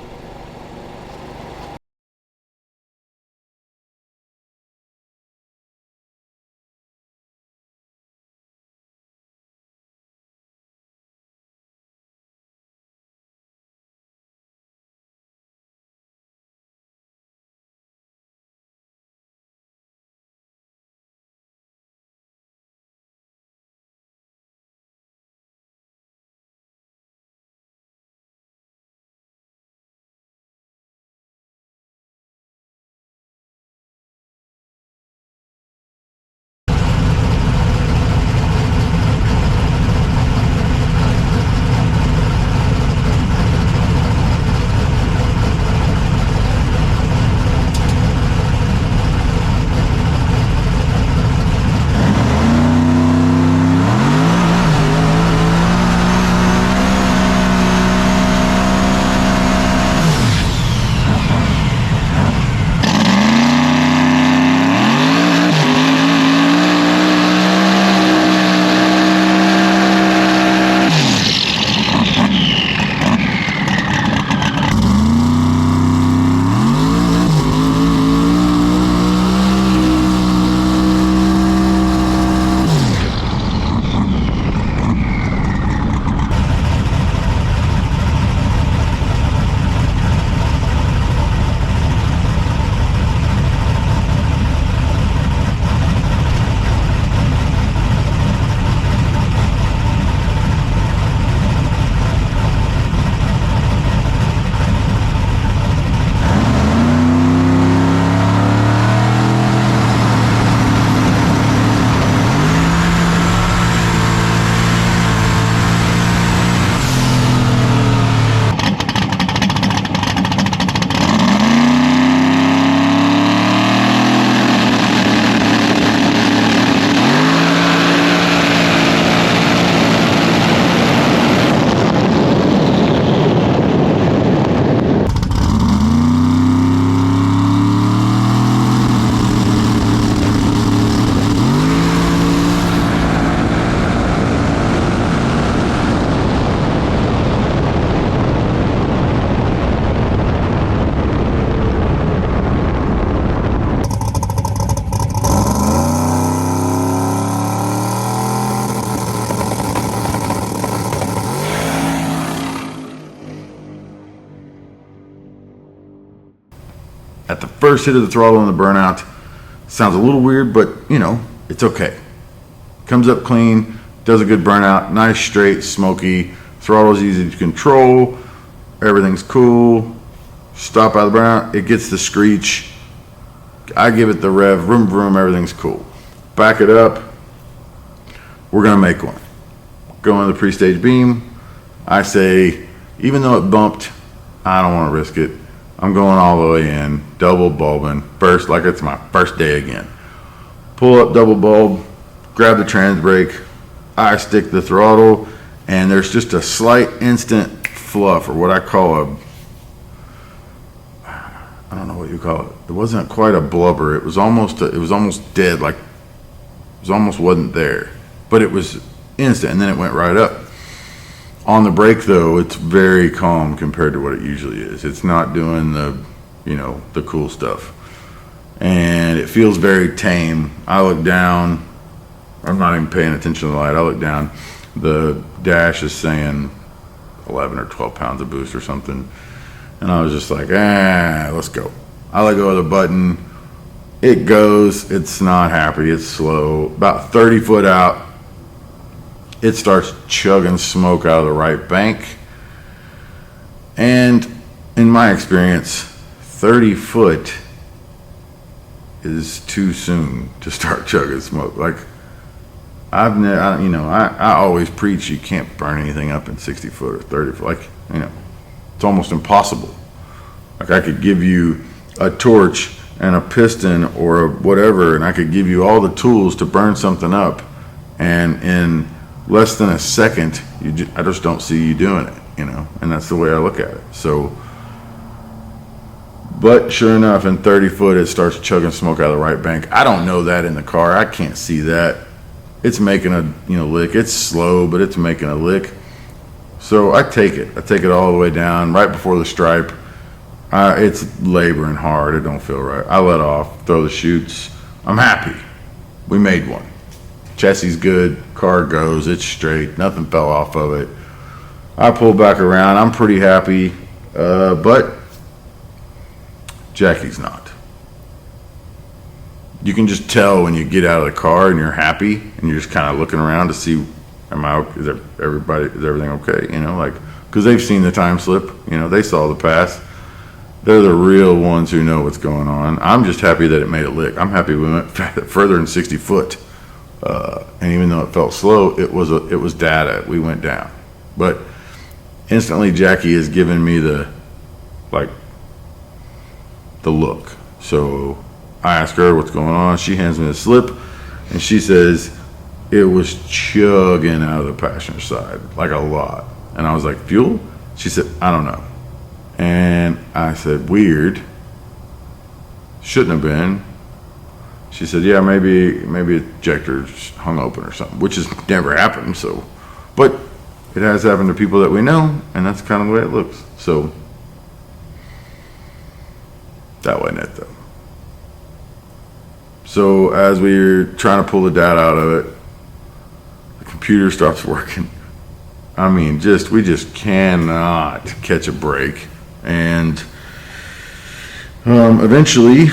At the first hit of the throttle on the burnout, sounds a little weird, but you know, it's okay. Comes up clean, does a good burnout, nice, straight, smoky, throttle's easy to control, everything's cool. Stop out of the burnout, it gets the screech. I give it the rev, vroom vroom, everything's cool. Back it up, we're gonna make one. Go in the pre-stage beam. I say, even though it bumped, I don't wanna risk it. I'm going all the way in, double bulbing, first, like it's my first day again. Pull up double bulb, grab the trans brake, I stick the throttle, and there's just a slight instant fluff, or what I call I don't know what you call it. It wasn't quite a blubber. It was almost dead, like it almost wasn't there, but it was instant, and then it went right up. On the brake though, it's very calm compared to what it usually is. It's not doing the, the cool stuff. And it feels very tame. I look down, I'm not even paying attention to the light. I look down, the dash is saying 11 or 12 pounds of boost or something. And I was just like, let's go. I let go of the button. It goes, it's not happy, it's slow. About 30 foot out, it starts chugging smoke out of the right bank. And in my experience, 30 foot is too soon to start chugging smoke. Like, I've never, I always preach you can't burn anything up in 60 foot or 30 foot. Like, it's almost impossible. Like, I could give you a torch and a piston or a whatever, and I could give you all the tools to burn something up, and in less than a second, I just don't see you doing it, and that's the way I look at it. So, but sure enough, in 30 foot, it starts chugging smoke out of the right bank. I don't know that in the car. I can't see that. It's making a lick. It's slow, but it's making a lick. So I take it all the way down right before the stripe. It's laboring hard. It don't feel right. I let off, throw the chutes. I'm happy. We made one. Chassis good. Car goes. It's straight. Nothing fell off of it. I pull back around. I'm pretty happy, but Jackie's not. You can just tell when you get out of the car and you're happy and you're just kind of looking around to see, is everything okay? Because they've seen the time slip, they saw the pass. They're the real ones who know what's going on. I'm just happy that it made a lick. I'm happy we went further than 60 foot. And even though it felt slow, it was data. We went down. But instantly Jackie has given me the look. So I ask her what's going on. She hands me the slip and she says it was chugging out of the passenger side, like a lot. And I was like, fuel? She said, I don't know. And I said, weird. Shouldn't have been. She said, yeah, maybe ejector's hung open or something, which has never happened. So, but it has happened to people that we know, and that's kind of the way it looks. So that wasn't it though. So as we're trying to pull the data out of it, the computer stops working. We just cannot catch a break. And eventually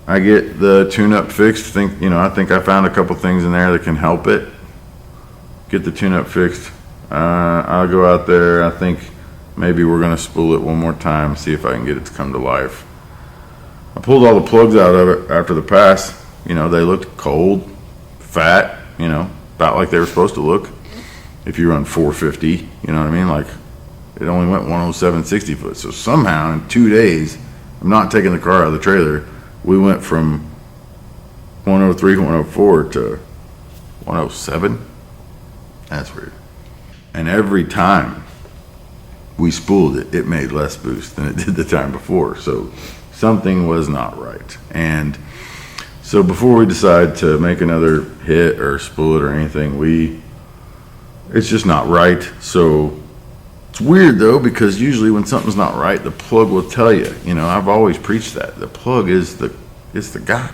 I get the tune-up fixed. I think I found a couple things in there that can help it. Get the tune-up fixed. I'll go out there. I think maybe we're going to spool it one more time, see if I can get it to come to life. I pulled all the plugs out of it after the pass. They looked cold, fat, about like they were supposed to look. If you run 450, you know what I mean? Like, it only went 107 60 foot. So somehow in 2 days, I'm not taking the car out of the trailer, we went from 103, 104 to 107. That's weird. And every time we spooled it, it made less boost than it did the time before. So something was not right. And so before we decide to make another hit or spool it or anything, it's just not right. So it's weird though, because usually when something's not right, the plug will tell you. I've always preached that the plug is the guy.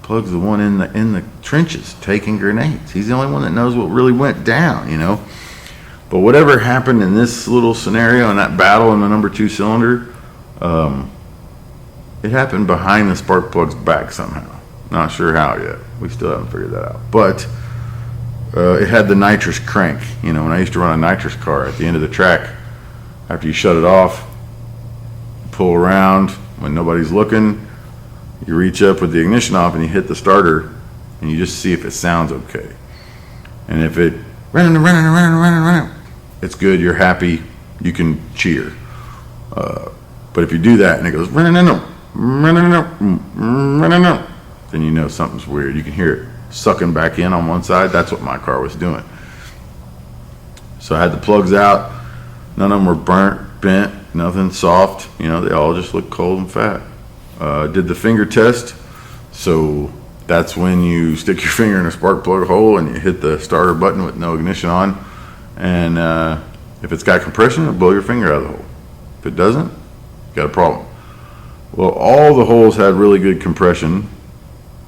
Plug's the one in the trenches taking grenades. He's the only one that knows what really went down. But whatever happened in this little scenario in that battle in the number 2 cylinder, it happened behind the spark plug's back somehow. Not sure how yet. We still haven't figured that out. But it had the nitrous crank. When I used to run a nitrous car at the end of the track, after you shut it off, pull around when nobody's looking, you reach up with the ignition off and you hit the starter and you just see if it sounds okay. And if it it's good, you're happy, you can cheer. But if you do that and it goes then something's weird. You can hear it sucking back in on one side. That's what my car was doing. So I had the plugs out. None of them were burnt, bent, nothing soft. They all just looked cold and fat. Did the finger test. So that's when you stick your finger in a spark plug hole and you hit the starter button with no ignition on. And if it's got compression, it'll blow your finger out of the hole. If it doesn't, you got a problem. Well, all the holes had really good compression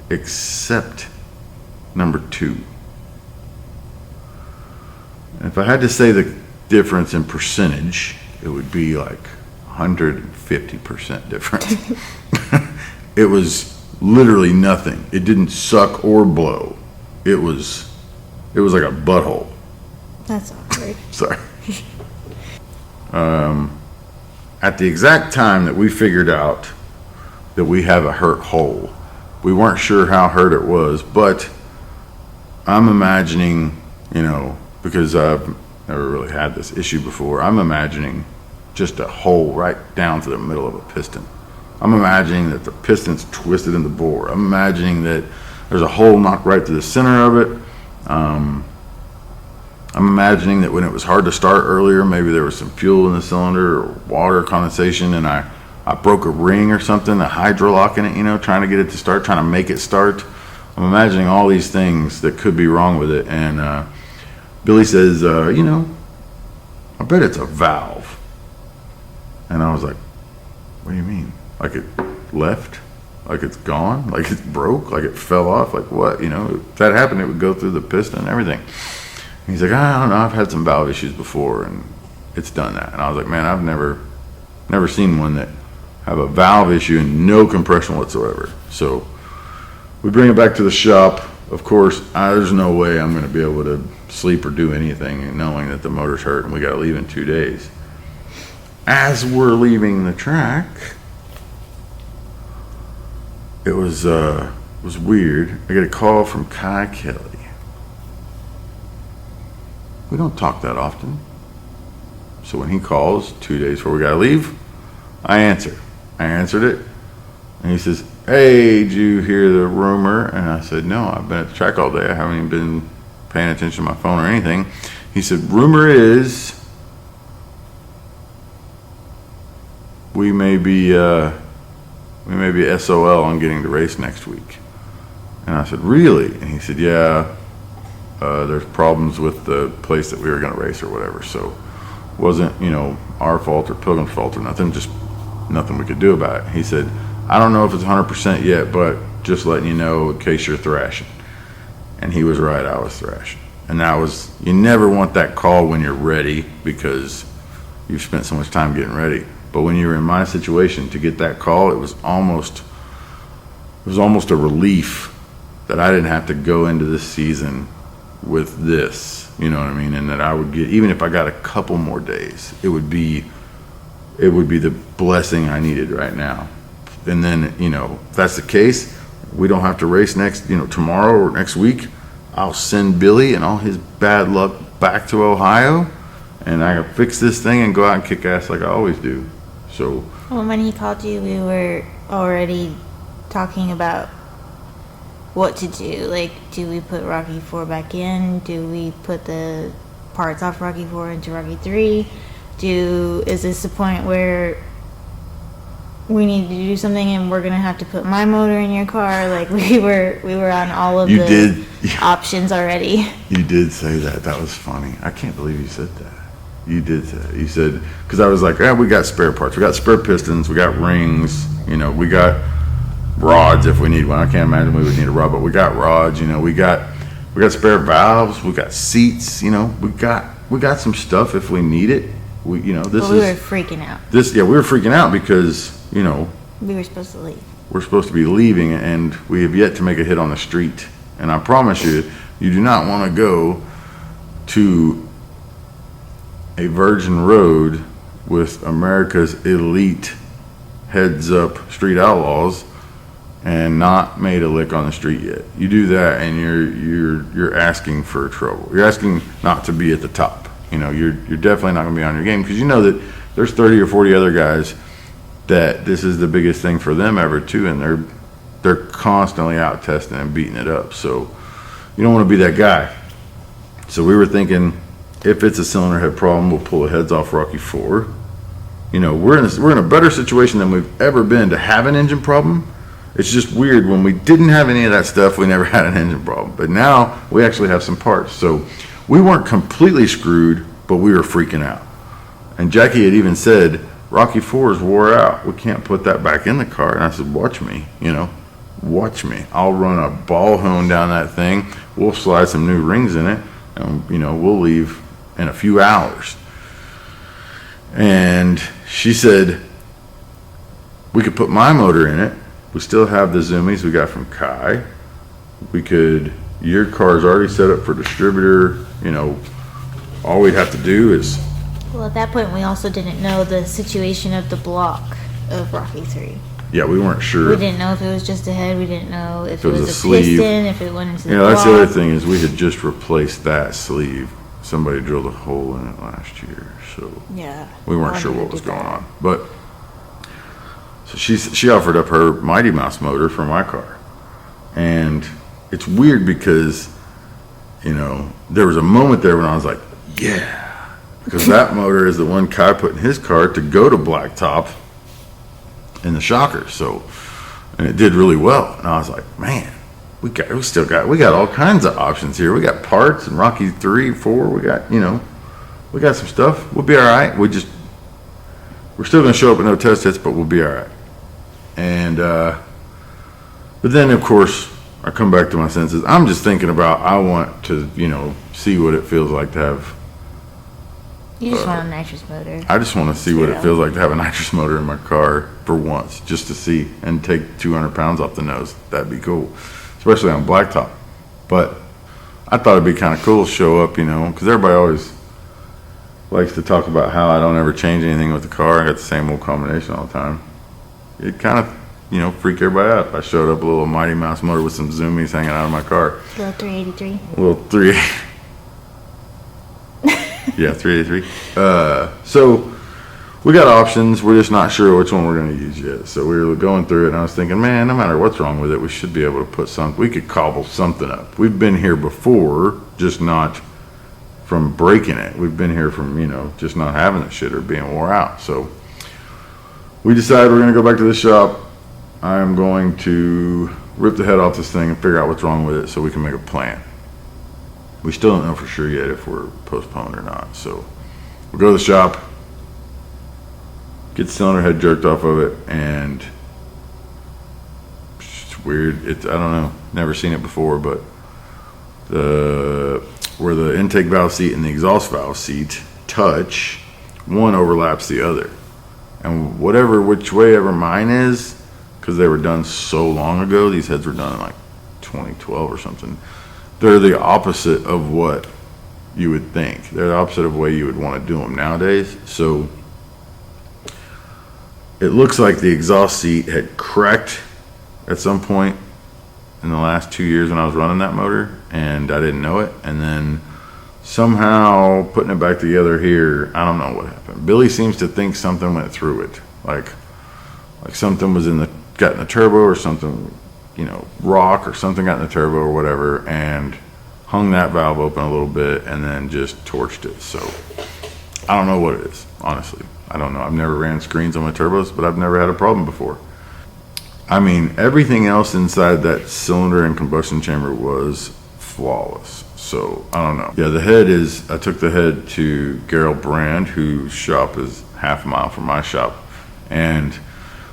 except number 2. And if I had to say the difference in percentage, it would be like 150% difference. It was literally nothing. It didn't suck or blow. It was like a butthole. That's awkward. Sorry. at the exact time that we figured out that we have a hurt hole, we weren't sure how hurt it was, but I'm imagining, because I've never really had this issue before, I'm imagining just a hole right down to the middle of a piston. I'm imagining that the piston's twisted in the bore. I'm imagining that there's a hole knocked right to the center of it. I'm imagining that when it was hard to start earlier, maybe there was some fuel in the cylinder or water condensation, and I broke a ring or something, a hydrolock in it, trying to get it to start, trying to make it start. I'm imagining all these things that could be wrong with it. And Billy says, I bet it's a valve. And I was like, what do you mean? Like it left? Like it's gone? Like it broke? Like it fell off? Like what? If that happened, it would go through the piston and everything. And he's like, I don't know, I've had some valve issues before and it's done that. And I was like, man, I've never seen one that have a valve issue and no compression whatsoever. So we bring it back to the shop. Of course, there's no way I'm going to be able to sleep or do anything knowing that the motor's hurt and we got to leave in 2 days. As we're leaving the track, it was weird. I get a call from Kai Kelly. We don't talk that often. So when he calls 2 days before we got to leave, I answer. I answered it. And he says, hey, did you hear the rumor? And I said, no, I've been at the track all day. I haven't even been paying attention to my phone or anything. He said, rumor is we may be SOL on getting to race next week. And I said, really? And he said, yeah, there's problems with the place that we were going to race or whatever. So it wasn't, our fault or Pilgrim's fault or nothing, just nothing we could do about it. He said, I don't know if it's 100% yet, but just letting you know in case you're thrashing. And he was right, I was thrashing. And you never want that call when you're ready because you've spent so much time getting ready. But when you were in my situation, to get that call, it was almost a relief that I didn't have to go into this season with this, you know what I mean? And that I would get, even if I got a couple more days, it would be the blessing I needed right now. And then, if that's the case, we don't have to race tomorrow or next week. I'll send Billy and all his bad luck back to Ohio, and I can fix this thing and go out and kick ass like I always do. So. Well, when he called you, we were already talking about what to do. Like, do we put Rocky IV back in? Do we put the parts off Rocky IV into Rocky III? Is this the point where we need to do something and we're gonna have to put my motor in your car? Like we were on all of the options already. You did say that. That was funny. I can't believe you said that. You did say that. You said, because I was like, we got spare parts. We got spare pistons. We got rings. We got rods if we need one. I can't imagine we would need a rod, but we got rods. We got spare valves. We got seats. We got some stuff if we need it. We were freaking out. We were freaking out because we were supposed to leave. We're supposed to be leaving, and we have yet to make a hit on the street. And I promise you, you do not want to go to a virgin road with America's elite heads-up street outlaws and not made a lick on the street yet. You do that, and you're asking for trouble. You're asking not to be at the top. You're definitely not going to be on your game because you know that there's 30 or 40 other guys that this is the biggest thing for them ever too, and they're constantly out testing and beating it up. So you don't want to be that guy. So we were thinking, if it's a cylinder head problem, we'll pull the heads off Rocky IV. We're in a better situation than we've ever been to have an engine problem. It's just weird, when we didn't have any of that stuff, we never had an engine problem. But now we actually have some parts. So we weren't completely screwed, but we were freaking out. And Jackie had even said, Rocky IV is wore out. We can't put that back in the car. And I said, watch me, watch me. I'll run a ball hone down that thing. We'll slide some new rings in it. And, we'll leave in a few hours. And she said, we could put my motor in it. We still have the Zoomies we got from Kai. Your car's already set up for distributor. All we'd have to do is Well, at that point, we also didn't know the situation of the block of Rocky 3. Yeah, we weren't sure. We didn't know if it was just a head. We didn't know if it was a sleeve. piston, if it went into the Yeah, block. that's the other thing is we had just replaced that sleeve. Somebody drilled a hole in it last year, so Yeah. we weren't Wanted sure to what do was going that. on. But so she offered up her Mighty Mouse motor for my car, and it's weird because there was a moment there when I was like, yeah, because that motor is the one Kai put in his car to go to blacktop in the shocker. So, and it did really well, and I was like, man, we got all kinds of options here. We got parts and Rocky 3, 4. We got we got some stuff. We'll be all right. We're still gonna show up with no test hits, but we'll be all right. And but then of course I come back to my senses. I'm just thinking about I want to see what it feels like to have. You just want a nitrous motor. I just want to see what it feels like to have a nitrous motor in my car for once, just to see and take 200 pounds off the nose. That'd be cool, especially on blacktop. But I thought it'd be kind of cool to show up, because everybody always likes to talk about how I don't ever change anything with the car. I got the same old combination all the time. It kind of, freak everybody out. I showed up a little Mighty Mouse motor with some zoomies hanging out of my car. Little 383. A little 3. Yeah, 383. So we got options. We're just not sure which one we're going to use yet. So we were going through it, and I was thinking, man, no matter what's wrong with it, we should be able to put we could cobble something up. We've been here before, just not from breaking it. We've been here from, just not having the shit or being wore out. So we decided we're going to go back to the shop. I'm going to rip the head off this thing and figure out what's wrong with it so we can make a plan. We still don't know for sure yet if we're postponed or not. So we'll go to the shop, get the cylinder head jerked off of it, and it's weird. I don't know. Never seen it before, but where the intake valve seat and the exhaust valve seat touch, one overlaps the other. And which way ever mine is, because they were done so long ago, these heads were done in like 2012 or something. They're the opposite of what you would think. They're the opposite of the way you would want to do them nowadays. So it looks like the exhaust seat had cracked at some point in the last 2 years when I was running that motor, and I didn't know it. And then somehow putting it back together here, I don't know what happened. Billy seems to think something went through it, like something was got in the turbo or something. Rock or something got in the turbo or whatever and hung that valve open a little bit and then just torched it. So I don't know what it is, honestly. I don't know. I've never ran screens on my turbos, but I've never had a problem before. I mean, everything else inside that cylinder and combustion chamber was flawless. So I don't know. Yeah, I took the head to Gerald Brand, whose shop is half a mile from my shop. And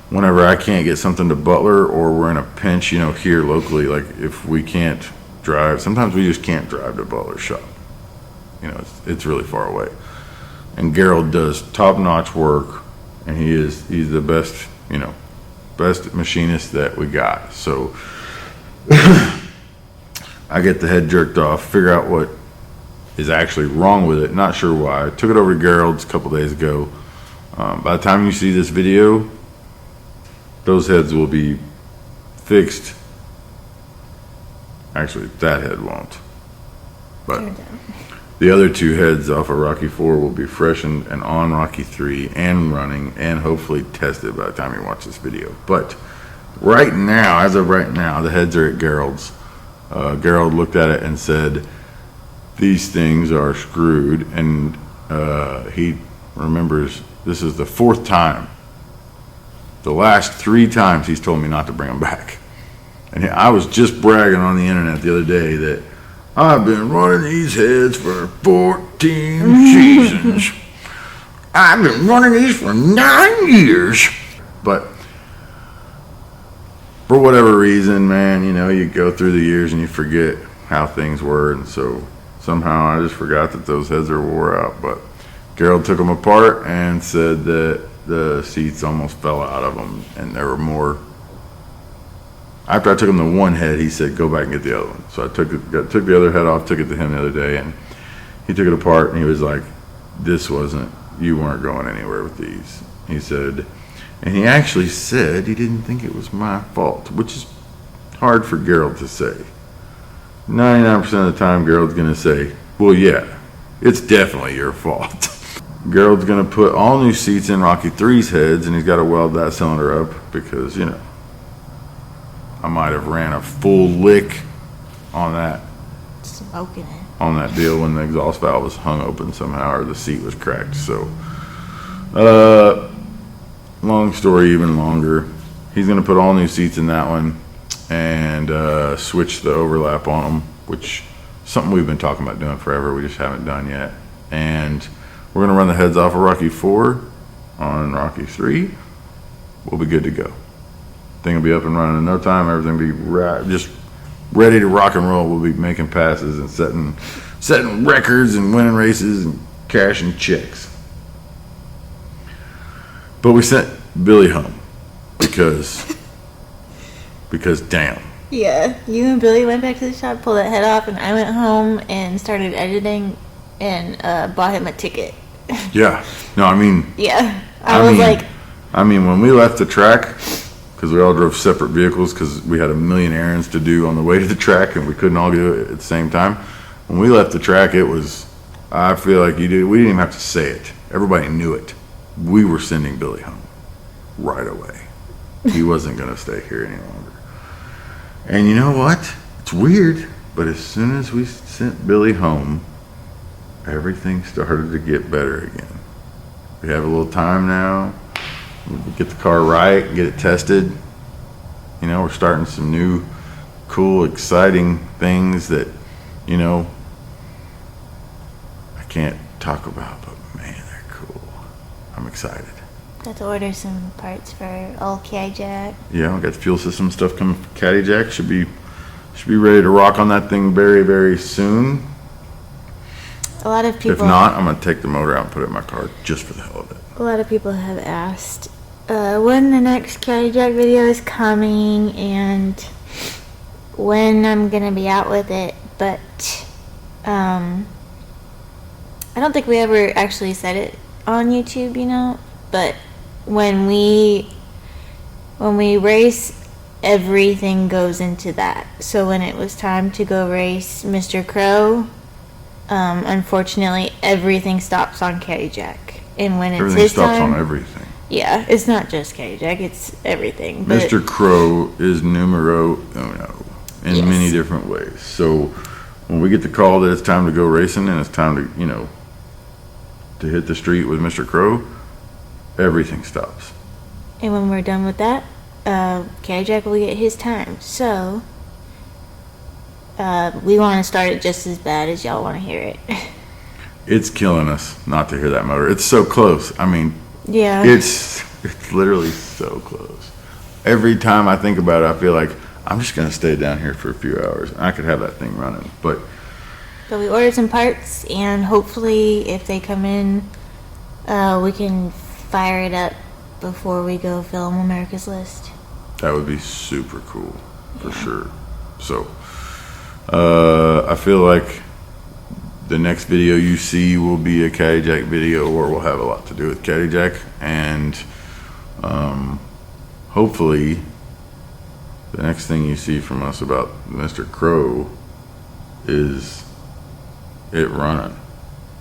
whenever I can't get something to Butler or we're in a pinch, here locally, like if we can't drive, sometimes we just can't drive to Butler's shop. It's really far away. And Gerald does top-notch work, and he's the best, best machinist that we got. So I get the head jerked off, figure out what is actually wrong with it. Not sure why. I took it over to Gerald's a couple days ago. By the time you see this video, those heads will be fixed. Actually, that head won't. But the other two heads off of Rocky 4 will be freshened and on Rocky 3 and running and hopefully tested by the time you watch this video. But right now, as of right now, the heads are at Gerald's. Gerald looked at it and said, these things are screwed. And he remembers this is the 4th time. The last 3 times he's told me not to bring them back. And I was just bragging on the internet the other day that I've been running these heads for 14 seasons. I've been running these for 9 years. But for whatever reason, man, you go through the years and you forget how things were. And so somehow I just forgot that those heads are wore out. But Gerald took them apart and said that the seats almost fell out of them, and there were more. After I took him the one head, he said, go back and get the other one. So I took the other head off, took it to him the other day, and he took it apart, and he was like, this wasn't you weren't going anywhere with these. He said, and he actually said he didn't think it was my fault, which is hard for Gerald to say. 99% of the time, Gerald's going to say, well, yeah, it's definitely your fault. Gerald's going to put all new seats in Rocky 3's heads, and he's got to weld that cylinder up because, you know, I might have ran a full lick on that Smoking it. on that deal when the exhaust valve was hung open somehow or the seat was cracked. So, long story even longer. He's going to put all new seats in that one and switch the overlap on them, which is something we've been talking about doing forever. We just haven't done yet. And we're going to run the heads off of Rocky 4 on Rocky 3. We'll be good to go. Thing will be up and running in no time. Everything will be just ready to rock and roll. We'll be making passes and setting records and winning races and cashing checks. But we sent Billy home because damn. Yeah, you and Billy went back to the shop, pulled that head off, and I went home and started editing and bought him a ticket. Yeah. No, I mean. Yeah. I mean, when we left the track, because we all drove separate vehicles because we had a million errands to do on the way to the track and we couldn't all do it at the same time. When we left the track, it was, I feel like we didn't even have to say it. Everybody knew it. We were sending Billy home right away. He wasn't going to stay here any longer. And you know what? It's weird, but as soon as we sent Billy home, everything started to get better again. We have a little time now. We get the car right, get it tested. You know, we're starting some new, cool, exciting things that, you know, I can't talk about, but man, they're cool. I'm excited. got to order some parts for old Caddy Jack. Yeah, we got the fuel system stuff coming from Caddy Jack. Should be ready to rock on that thing very, very soon. A lot of people. If not, I'm gonna take the motor out and put it in my car just for the hell of it. A lot of people have asked when the next Caddy Jack video is coming and when I'm gonna be out with it, but I don't think we ever actually said it on YouTube, you know. But when we race, everything goes into that. So when it was time to go race Mr. Crow, unfortunately, everything stops on Caddy Jack. And when it's Everything his stops time, on everything. yeah, it's not just Caddy Jack; it's everything. But Mr. Crow is numero uno in Yes. many different ways. So when we get the call that it's time to go racing and it's time to, you know, to hit the street with Mr. Crow, everything stops. And when we're done with that, Caddy Jack will get his time. So we want to start it just as bad as y'all want to hear it. It's killing us not to hear that motor. It's so close. I mean, Yeah. it's literally so close. Every time I think about it, I feel like I'm just going to stay down here for a few hours. I could have that thing running, but But we ordered some parts, and hopefully, if they come in, we can fire it up before we go film America's List. that would be super cool for sure. So I feel like the next video you see will be a Caddy Jack video, or will have a lot to do with Caddy Jack, and hopefully the next thing you see from us about Mr. Crow is it running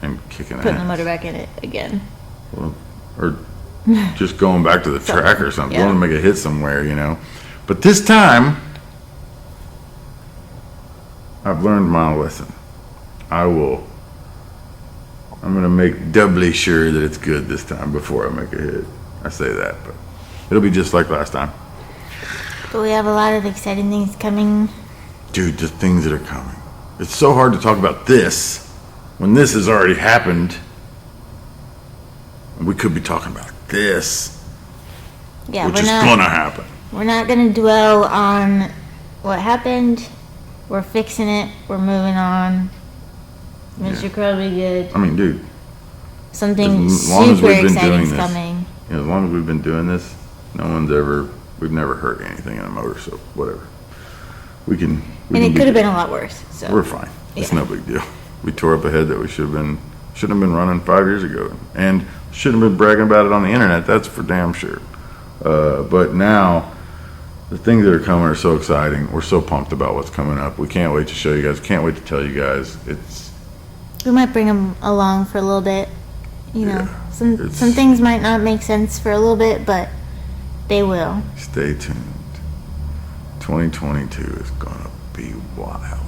and kicking Putting the ass. motor back in it again. Well, or just going back to the track or something. Yeah. Going to make a hit somewhere, you know. But this time, I've learned my lesson. I'm going to make doubly sure that it's good this time before I make a hit. I say that, but it'll be just like last time. But we have a lot of exciting things coming. Dude, the things that are coming. It's so hard to talk about this when this has already happened. We could be talking about this, Yeah, which is going to happen. We're not going to dwell on what happened. We're fixing it. We're moving on. Mr. Crow will be good. I mean, dude, Something as long as super we've been exciting doing is this, coming. you know, as long as we've been doing this, we've never hurt anything in a motor, so whatever. We can And it be could have good. been a lot worse. So We're fine. It's Yeah. no big deal. We tore up a head that we shouldn't have been running 5 years ago. And Shouldn't have been bragging about it on the internet, that's for damn sure. But now, the things that are coming are so exciting. We're so pumped about what's coming up. We can't wait to show you guys. Can't wait to tell you guys. We might bring them along for a little bit. You know, some things might not make sense for a little bit, but they will. Stay tuned. 2022 is gonna be wild.